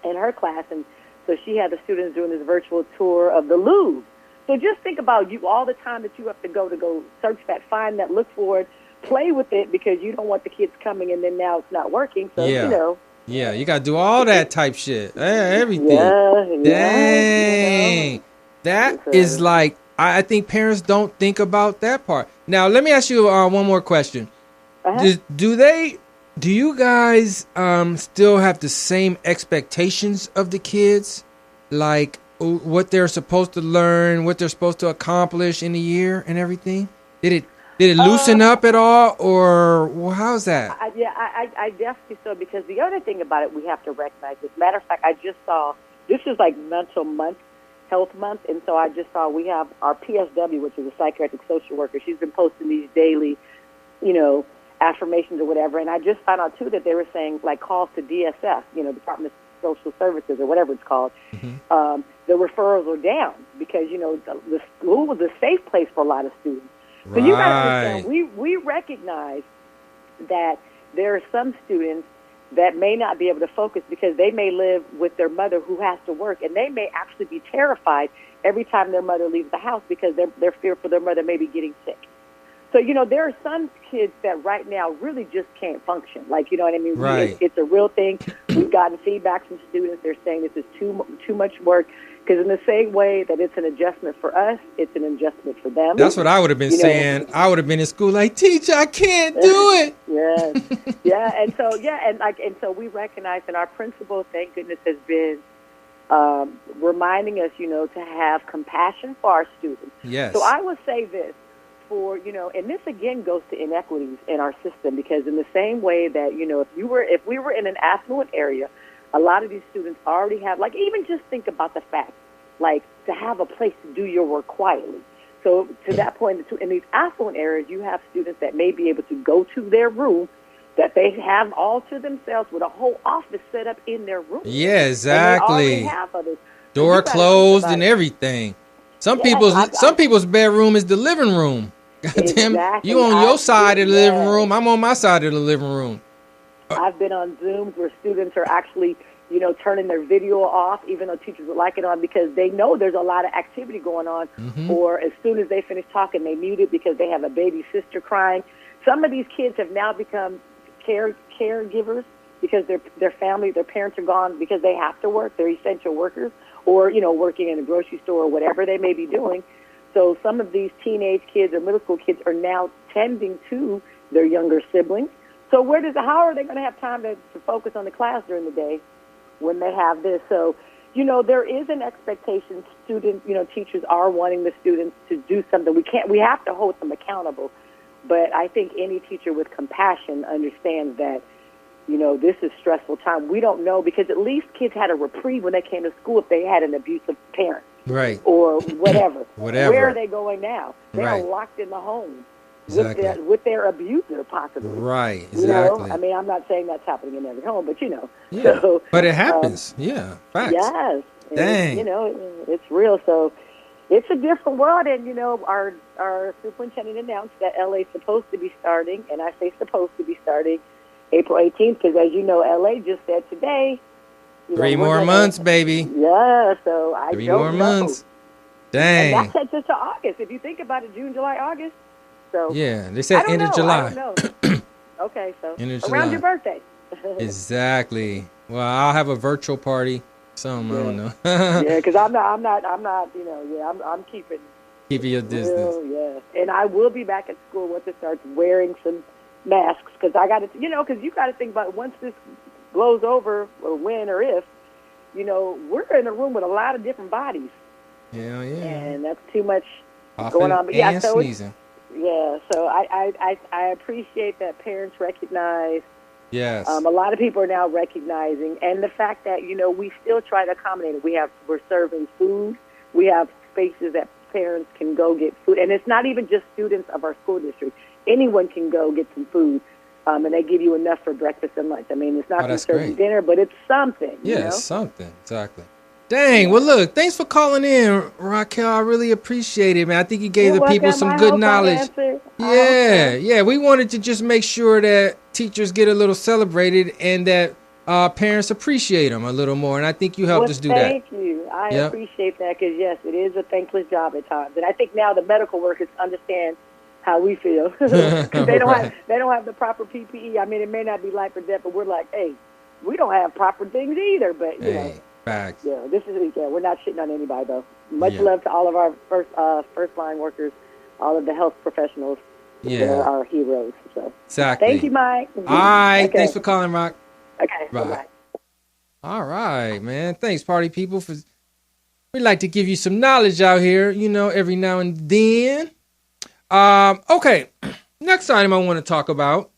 in her class, and so she had the students doing this virtual tour of the Louvre. So just think about all the time that you have to go search that, find that, look for it, play with it, because you don't want the kids coming and then now it's not working. So, Yeah, you got to do all that type shit. Everything. Dang. That is I think parents don't think about that part. Now, let me ask you one more question. Do you guys still have the same expectations of the kids? What they're supposed to learn, what they're supposed to accomplish in a year and everything? Did it loosen up at all, or how's that? I definitely so, because the other thing about it we have to recognize. As a matter of fact, I just saw, this is mental health month, and so I just saw we have our PSW, which is a psychiatric social worker. She's been posting these daily, affirmations or whatever, and I just found out too that they were saying calls to DSS, Department of Social Services or whatever it's called. Mm-hmm. The referrals are down because the school was a safe place for a lot of students. So you got to understand, we recognize that there are some students that may not be able to focus because they may live with their mother who has to work, and they may actually be terrified every time their mother leaves the house because they're fearful their mother may be getting sick. So, there are some kids that right now really just can't function. Like, you know what I mean? Right. It's a real thing. We've gotten feedback from students. They're saying this is too much work. Because in the same way that it's an adjustment for us, it's an adjustment for them. That's what I would have been saying. I would have been in school like, teacher, I can't do it. And so we recognize, and our principal, thank goodness, has been reminding us, to have compassion for our students. Yes. So I would say this and this again goes to inequities in our system, because in the same way that, if we were in an affluent area, a lot of these students already have, like, even just think about the fact, like, to have a place to do your work quietly. So to that point, in these affluent areas, you have students that may be able to go to their room that they have all to themselves with a whole office set up in their room. Yeah, exactly. Have others. Door closed and everything. Some people's bedroom is the living room. Goddamn, Exactly. you on your side of the living room, I'm on my side of the living room. I've been on Zooms where students are actually, turning their video off, even though teachers would like it on, because they know there's a lot of activity going on. Mm-hmm. Or as soon as they finish talking, they mute it because they have a baby sister crying. Some of these kids have now become caregivers because their parents are gone because they have to work. They're essential workers, or, working in a grocery store or whatever they may be doing. So some of these teenage kids or middle school kids are now tending to their younger siblings. So how are they going to have time to focus on the class during the day when they have this? So, there is an expectation. Teachers are wanting the students to do something. We have to hold them accountable. But I think any teacher with compassion understands that, this is stressful time. We don't know, because at least kids had a reprieve when they came to school if they had an abusive parent. Right. Or whatever. Whatever. Where are they going now? They Right. are locked in the home. Exactly. With their abuser, possibly. Right, exactly. I mean, I'm not saying that's happening in every home, but Yeah. So, But it happens. Facts. Yes. Dang. It's real. So it's a different world. And, our superintendent announced that LA is supposed to be starting, and I say supposed to be starting, April 18th, because as you know, LA just said today. 3 more months, baby. Yeah, so I 3 don't more know. months. Dang. And that takes us to August. If you think about it, June, July, August. So Yeah, they said end of July. I don't know. Okay, so End of around July. your birthday. Exactly. Well, I'll have a virtual party. I don't know. Yeah, because I'm keeping Keeping your distance. And I will be back at school once it starts wearing some masks, because I got to, because you got to think about it, once this blows over, or when or if, we're in a room with a lot of different bodies. Hell yeah. And that's too much Coughing going on. But and sneezing. So I appreciate that parents recognize. Yes. A lot of people are now recognizing, and the fact that we still try to accommodate it. We're serving food. We have spaces that parents can go get food, and it's not even just students of our school district. Anyone can go get some food, and they give you enough for breakfast and lunch. I mean, it's not just serving dinner, but it's something. It's something. Exactly. Dang. Well, look, thanks for calling in, Raquel. I really appreciate it, man. I think you gave the people some good knowledge. Yeah. We wanted to just make sure that teachers get a little celebrated and that parents appreciate them a little more. And I think you helped us do that. Thank you. I appreciate that, because, yes, it is a thankless job at times. And I think now the medical workers understand how we feel. Because they don't have the proper PPE. I mean, it may not be life or death, but we're like, hey, we don't have proper things either. But, facts. Yeah, we're not shitting on anybody, though. Much love to all of our first line workers, all of the health professionals. They're our heroes. So. Exactly. Thank you, Mike. All right. Okay. Thanks for calling, Rock. Okay. Bye. All right, man. Thanks, party people. We like to give you some knowledge out here, every now and then. Okay. Next item I want to talk about.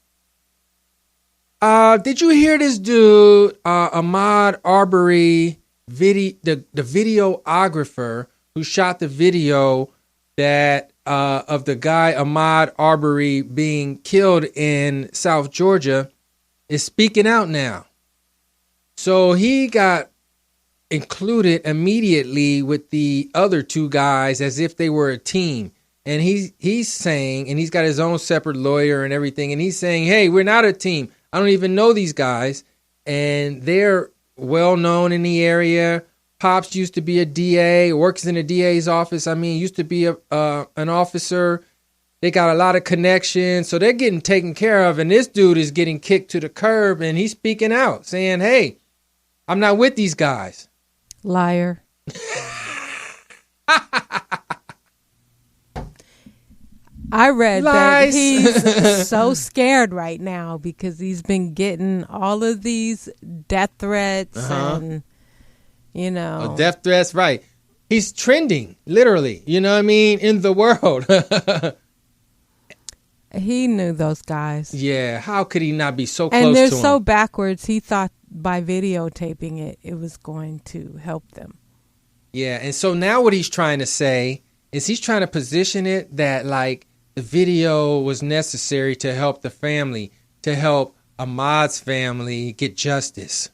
Did you hear this dude, Ahmaud Arbery, the videographer who shot the video that of the guy Ahmaud Arbery being killed in South Georgia, is speaking out now. So he got included immediately with the other 2 guys as if they were a team. And he's saying, and he's got his own separate lawyer and everything, and he's saying, hey, we're not a team. I don't even know these guys. and they're well known in the area. Pops used to be a DA, works in the DA's office. I mean, used to be an officer. They got a lot of connections, so they're getting taken care of. And this dude is getting kicked to the curb, and he's speaking out, saying, "Hey, I'm not with these guys." Liar. I read Lies. that he's so scared right now because he's been getting all of these death threats and, death threats, right. He's trending, literally, you know what I mean, in the world. He knew those guys. Yeah, how could he not be so close to And him? they're so backwards, he thought by videotaping it was going to help them. Yeah, and so now what he's trying to say is he's trying to position it that, like, the video was necessary to help the family, to help Ahmaud's family get justice.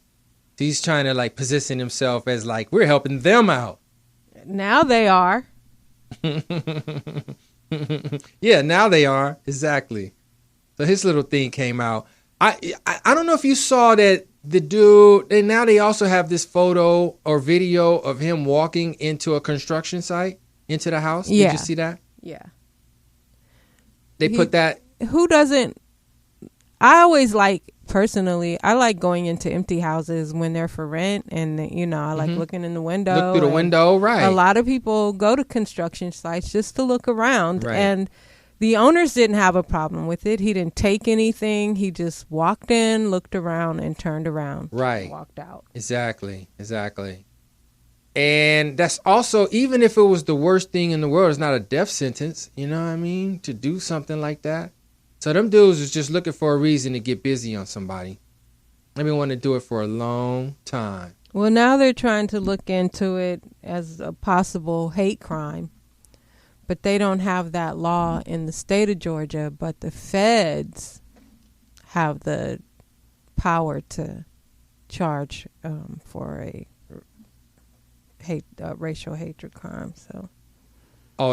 He's trying to, like, position himself as, like, we're helping them out. Now they are. Yeah, now they are. Exactly. So his little thing came out. I don't know if you saw that the dude, and now they also have this photo or video of him walking into a construction site, into the house. Yeah. Did you see that? Yeah. They put that. Who doesn't? I always personally, I like going into empty houses when they're for rent. And, I like looking in the window. Look through the window, right. A lot of people go to construction sites just to look around. Right. And the owners didn't have a problem with it. He didn't take anything. He just walked in, looked around, and turned around. Right. And walked out. Exactly. And that's also, even if it was the worst thing in the world, it's not a death sentence, you know what I mean, to do something like that. So them dudes is just looking for a reason to get busy on somebody. They've been wanting to do it for a long time. Well, now they're trying to look into it as a possible hate crime. But they don't have that law in the state of Georgia, but the feds have the power to charge for a racial hatred crime. So,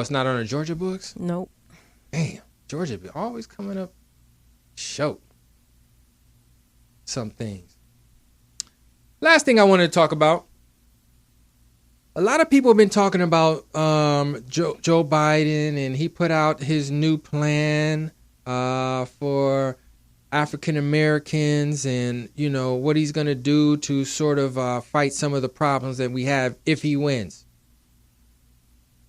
it's not on the Georgia books? Nope. Damn, Georgia be always coming up short. Some things. Last thing I wanted to talk about. A lot of people have been talking about Joe Biden, and he put out his new plan for African Americans and, what he's going to do to sort of fight some of the problems that we have if he wins.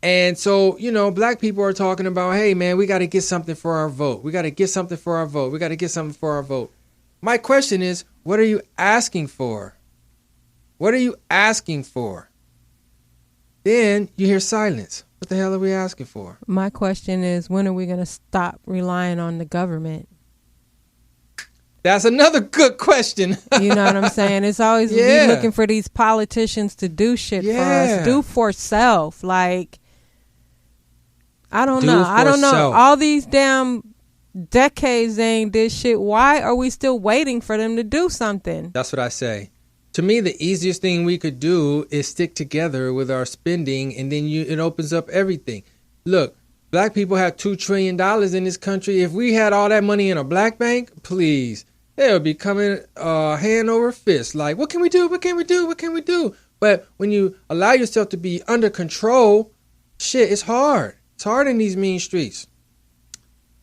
And so, black people are talking about, hey, man, we got to get something for our vote. We got to get something for our vote. We got to get something for our vote. My question is, what are you asking for? What are you asking for? Then you hear silence. What the hell are we asking for? My question is, when are we going to stop relying on the government? That's another good question. You know what I'm saying? It's always we looking for these politicians to do shit for us. Do for self. Like, I don't know. All these damn decades they ain't did shit. Why are we still waiting for them to do something? That's what I say. To me, the easiest thing we could do is stick together with our spending, and then it opens up everything. Look, black people have $2 trillion in this country. If we had all that money in a black bank, please, they would be coming hand over fist. Like, what can we do? What can we do? What can we do? But when you allow yourself to be under control, shit, it's hard. It's hard in these mean streets.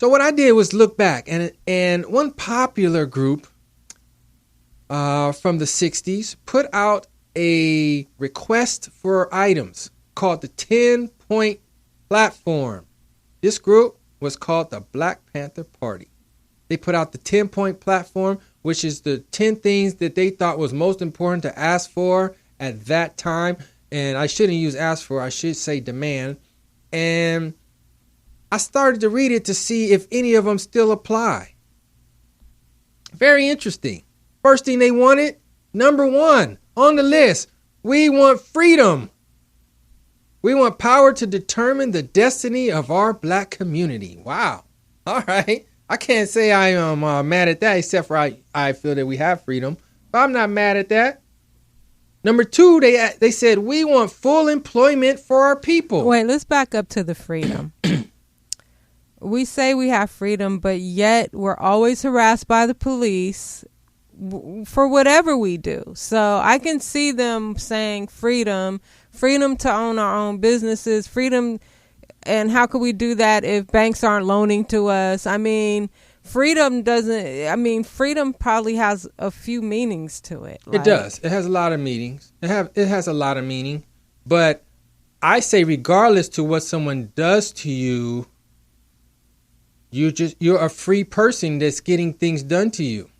So what I did was look back, and one popular group from the 60s put out a request for items called the 10-Point Platform. This group was called the Black Panther Party. They put out the 10-Point Platform, which is the 10 things that they thought was most important to ask for at that time. And I shouldn't use ask for, I should say demand. And I started to read it to see if any of them still apply. Very interesting. First thing they wanted, number one on the list, we want freedom. We want power to determine the destiny of our black community. Wow. All right. I can't say I am mad at that, except for I feel that we have freedom. But I'm not mad at that. Number two, they said we want full employment for our people. Wait, let's back up to the freedom. We say we have freedom, but yet we're always harassed by the police. for whatever we do. So I can see them saying freedom to own our own businesses, freedom. And how could we do that if banks aren't loaning to us? I mean, freedom probably has a few meanings to it. It does. It has a lot of meanings. It has a lot of meaning. But I say, regardless to what someone does to you, you're a free person that's getting things done to you.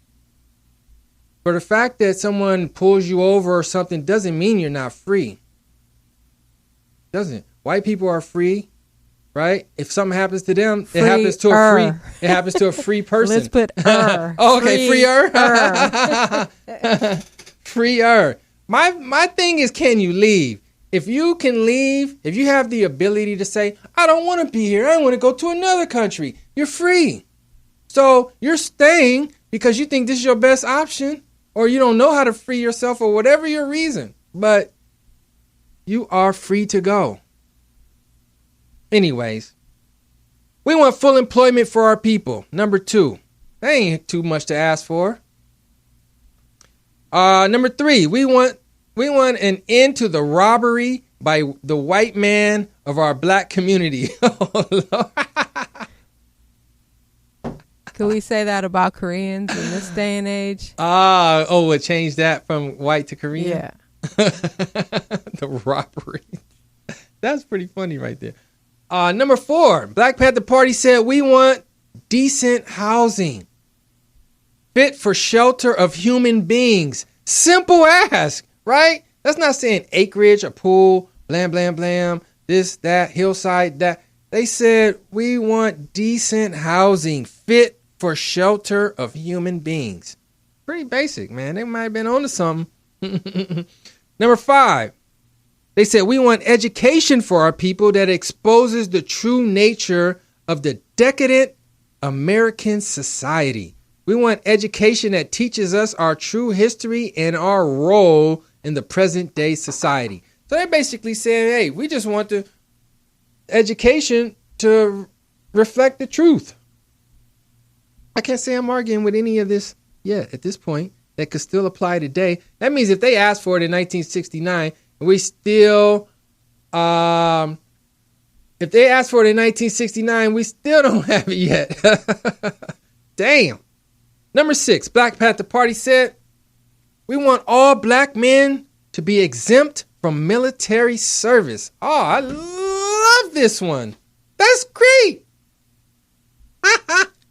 For the fact that someone pulls you over or something doesn't mean you're not free. Doesn't. White people are free. Right? If something happens to them, it happens to a free person. Let's put okay, freer. Freer. My thing is, can you leave? If you can leave, if you have the ability to say, I don't want to be here, I want to go to another country, you're free. So you're staying because you think this is your best option, or you don't know how to free yourself, or whatever your reason. But you are free to go. Anyways, we want full employment for our people. Number 2. That ain't too much to ask for. Number 3, we want an end to the robbery by the white man of our black community. Oh, Lord. Could we say that about Koreans in this day and age? It changed that from white to Korean? Yeah. The robbery. That's pretty funny right there. Number 4, Black Panther Party said we want decent housing, fit for shelter of human beings. Simple ask, right? That's not saying acreage, a pool, blam, blam, blam, this, that, hillside, that. They said we want decent housing, fit for shelter of human beings. Pretty basic, man. They might have been onto something. Number 5. They said we want education for our people that exposes the true nature of the decadent American society. We want education that teaches us our true history and our role in the present day society. So they're basically saying, hey, we just want the education to reflect the truth. I can't say I'm arguing with any of this yet at this point. That could still apply today. That means if they asked for it in 1969, we still, if they asked for it in 1969, we still don't have it yet. Damn. Number 6, Black Panther Party said, we want all black men to be exempt from military service. Oh, I love this one. That's great.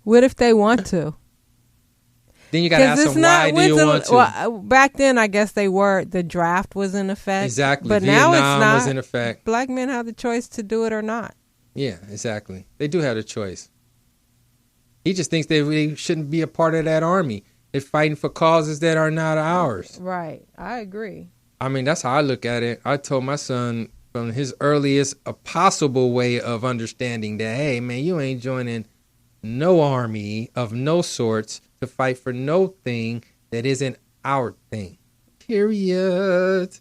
What if they want to? Then you got to ask them, why do you want to? Well, back then, I guess the draft was in effect. Exactly. But Vietnam now it's not. Was in effect. Black men have the choice to do it or not. Yeah, exactly. They do have a choice. He just thinks they really shouldn't be a part of that army. They're fighting for causes that are not ours. Right. I agree. I mean, that's how I look at it. I told my son from his earliest possible way of understanding that, hey, man, you ain't joining no army of no sorts to fight for no thing that isn't our thing. Period.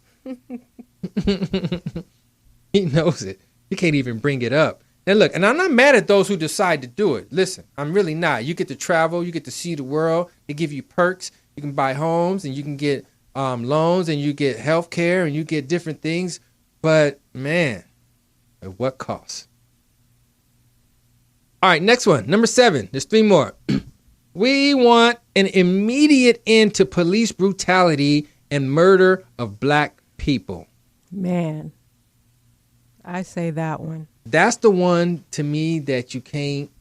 He knows it. He can't even bring it up. And look, and I'm not mad at those who decide to do it. Listen, I'm really not. You get to travel. You get to see the world. They give you perks. You can buy homes and you can get loans and you get health care and you get different things. But, man, at what cost? All right, next one. Number 7. There's 3 more. We want an immediate end to police brutality and murder of black people. Man, I say that one. That's the one, to me, that you can't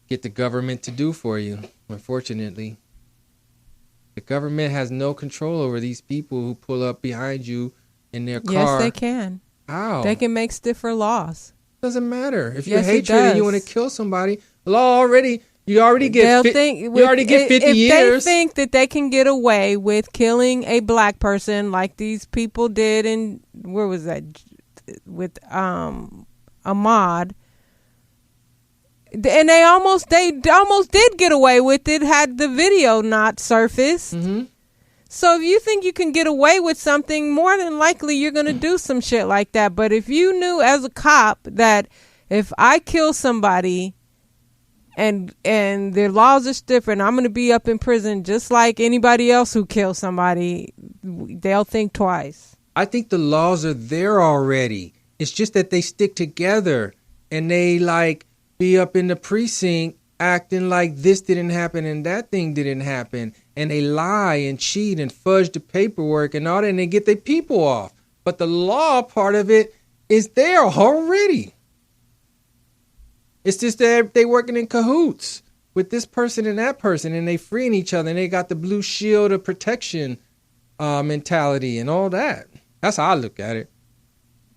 get the government to do for you, unfortunately. The government has no control over these people who pull up behind you in their car. Yes, they can. How? They can make stiffer laws. Doesn't matter. If yes, you're hatred and you want to kill somebody, law already, you already get 50 years. They think that they can get away with killing a black person like these people did in, where was that, with Ahmad. And they almost did get away with it had the video not surfaced. Mm-hmm. So if you think you can get away with something, more than likely you're going to do some shit like that. But if you knew as a cop that if I kill somebody and their laws are different. I'm going to be up in prison just like anybody else who kills somebody. They'll think twice. I think the laws are there already. It's just that they stick together and they like be up in the precinct acting like this didn't happen and that thing didn't happen. And they lie and cheat and fudge the paperwork and all that, and they get their people off. But the law part of it is there already. It's just that they working in cahoots with this person and that person, and they freeing each other, and they got the blue shield of protection mentality and all that. That's how I look at it.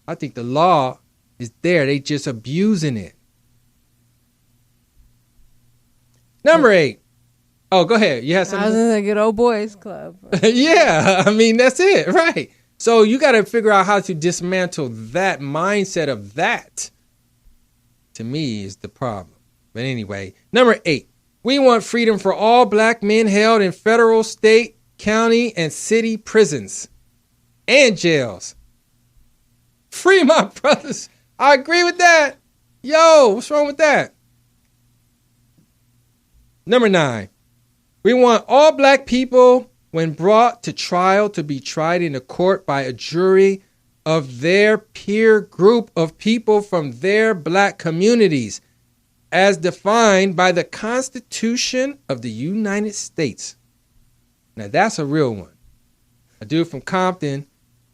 I think the law is there. They just abusing it. Number 8. Oh, go ahead. You had something? I was in a good old boys club. Yeah, I mean, that's it, right? So you got to figure out how to dismantle that mindset of that. To me, is the problem. But anyway, number 8. We want freedom for all black men held in federal, state, county, and city prisons and jails. Free my brothers. I agree with that. Yo, what's wrong with that? Number 9. We want all black people, when brought to trial, to be tried in a court by a jury of their peer group of people from their black communities, as defined by the Constitution of the United States. Now, that's a real one. A dude from Compton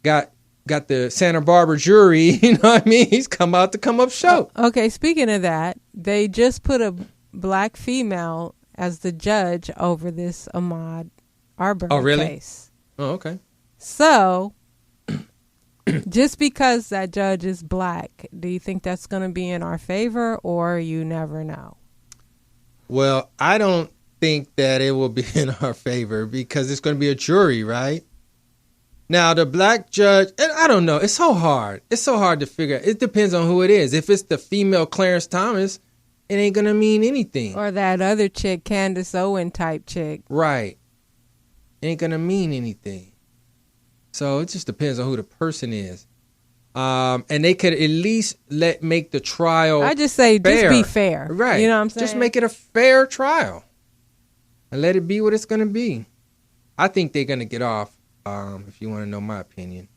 got the Santa Barbara jury, you know what I mean? He's come out to come up show. Okay, speaking of that, they just put a black female as the judge over this Ahmaud Arbery case. Oh, okay. So, just because that judge is black, do you think that's going to be in our favor, or you never know? Well, I don't think that it will be in our favor because it's going to be a jury, right? Now, the black judge, and I don't know. It's so hard. It's so hard to figure out. It depends on who it is. If it's the female Clarence Thomas, it ain't going to mean anything. Or that other chick, Candace Owen type chick. Right. It ain't going to mean anything. So it just depends on who the person is. And they could at least make the trial I just say fair. Just be fair. Right. You know what I'm saying? Just make it a fair trial. And let it be what it's going to be. I think they're going to get off, if you want to know my opinion.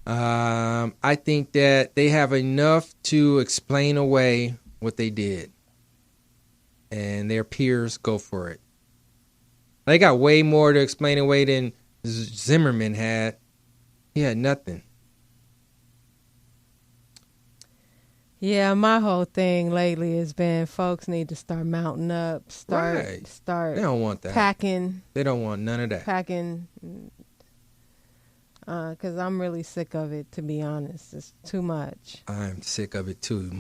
I think that they have enough to explain away what they did. And their peers go for it. They got way more to explain away than Zimmerman had. He had nothing. Yeah, my whole thing lately has been folks need to start mounting up, start They don't want that. Packing. They don't want none of that. Packing, because I'm really sick of it, to be honest. It's too much. I'm sick of it too.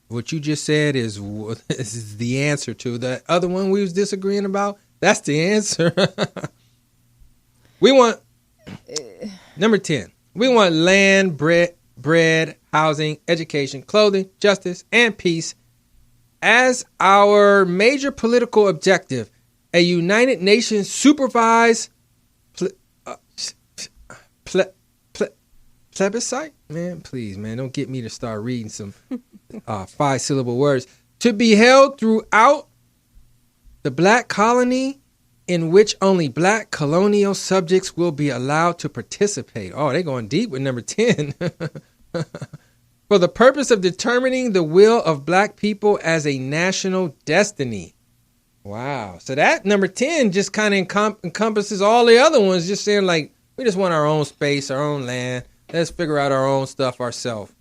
What you just said is the answer to the other one we was disagreeing about. That's the answer. We want number 10. We want land, bread, housing, education, clothing, justice, and peace as our major political objective. A United Nations supervised plebiscite? Man, please, man, don't get me to start reading some 5-syllable words. To be held throughout the black colony, in which only black colonial subjects will be allowed to participate. Oh, they're going deep with number 10. For the purpose of determining the will of black people as a national destiny. Wow. So that number 10 just kind of encompasses all the other ones, just saying like, we just want our own space, our own land. Let's figure out our own stuff ourselves.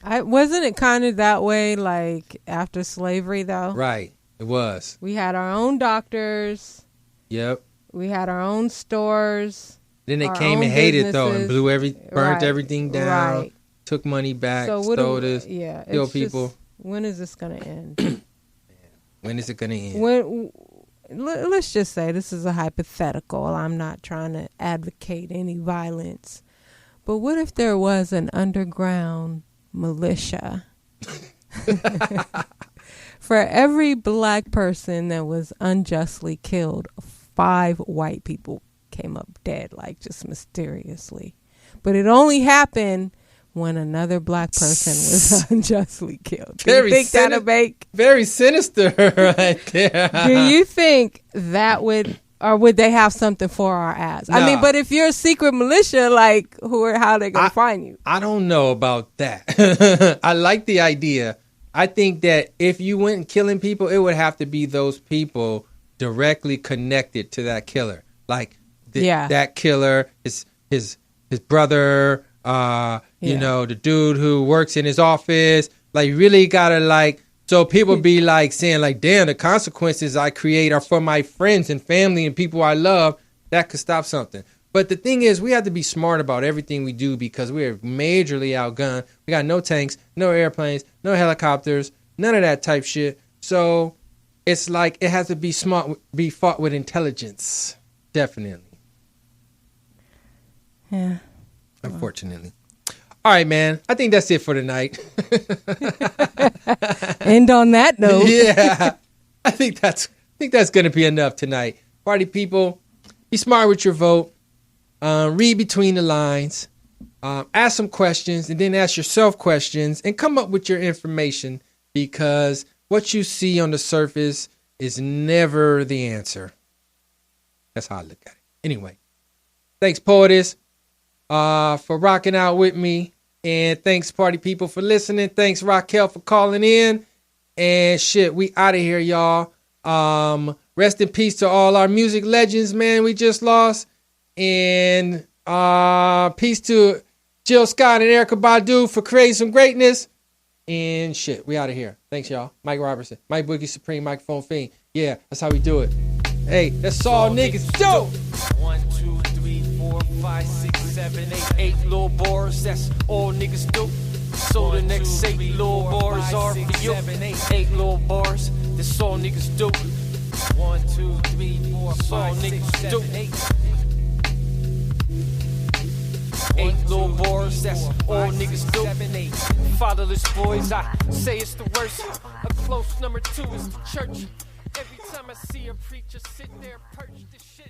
Wasn't it kind of that way like after slavery, though? Right. It was. We had our own doctors. Yep. We had our own stores. Then they came and hated though and burnt everything down. Right. Took money back, stole this, killed people. When is this going to end? When is it going to end? Let's just say this is a hypothetical. I'm not trying to advocate any violence. But what if there was an underground militia? For every black person that was unjustly killed, 5 white people came up dead, like just mysteriously. But it only happened when another black person was unjustly killed. Do Very you think that'll make? Very sinister right there. Do you think that would, or would they have something for our ass? I mean, but if you're a secret militia, like, how are they going to find you? I don't know about that. I like the idea. I think that if you went killing people, it would have to be those people directly connected to that killer. Like that killer, his brother, you know, the dude who works in his office. Like, really gotta, like, so people be like saying, like, damn, the consequences I create are for my friends and family and people I love. That could stop something. But the thing is, we have to be smart about everything we do because we are majorly outgunned. We got no tanks, no airplanes, no helicopters, none of that type shit. So it's like it has to be smart, be fought with intelligence. Definitely. Yeah. Unfortunately. All right, man. I think that's it for tonight. End on that note. Yeah. I think that's going to be enough tonight. Party people, be smart with your vote. Read between the lines. Ask some questions and then ask yourself questions and come up with your information because what you see on the surface is never the answer. That's how I look at it. Anyway, thanks, Poetess, for rocking out with me. And thanks, party people, for listening. Thanks, Raquel, for calling in. And shit, we out of here, y'all. Rest in peace to all our music legends, man, we just lost. And peace to Jill Scott and Erykah Badu for creating some greatness. And shit, we out of here. Thanks, y'all. Mike Robertson, Mike Boogie Supreme, Microphone Fiend. Yeah, that's how we do it. Hey, that's all niggas do. 1, 2, 3, 4, 5, 6, 7, 8 little bars. That's all niggas do. So the next 8 little bars are for you. 8 little bars. That's all niggas do. 1, 2, 3, 4, 5, 6, 7, 8. 8 little bars, that's all niggas do. Fatherless boys, I say it's the worst. A close number 2 is the church. Every time I see a preacher sit there perched, this shit.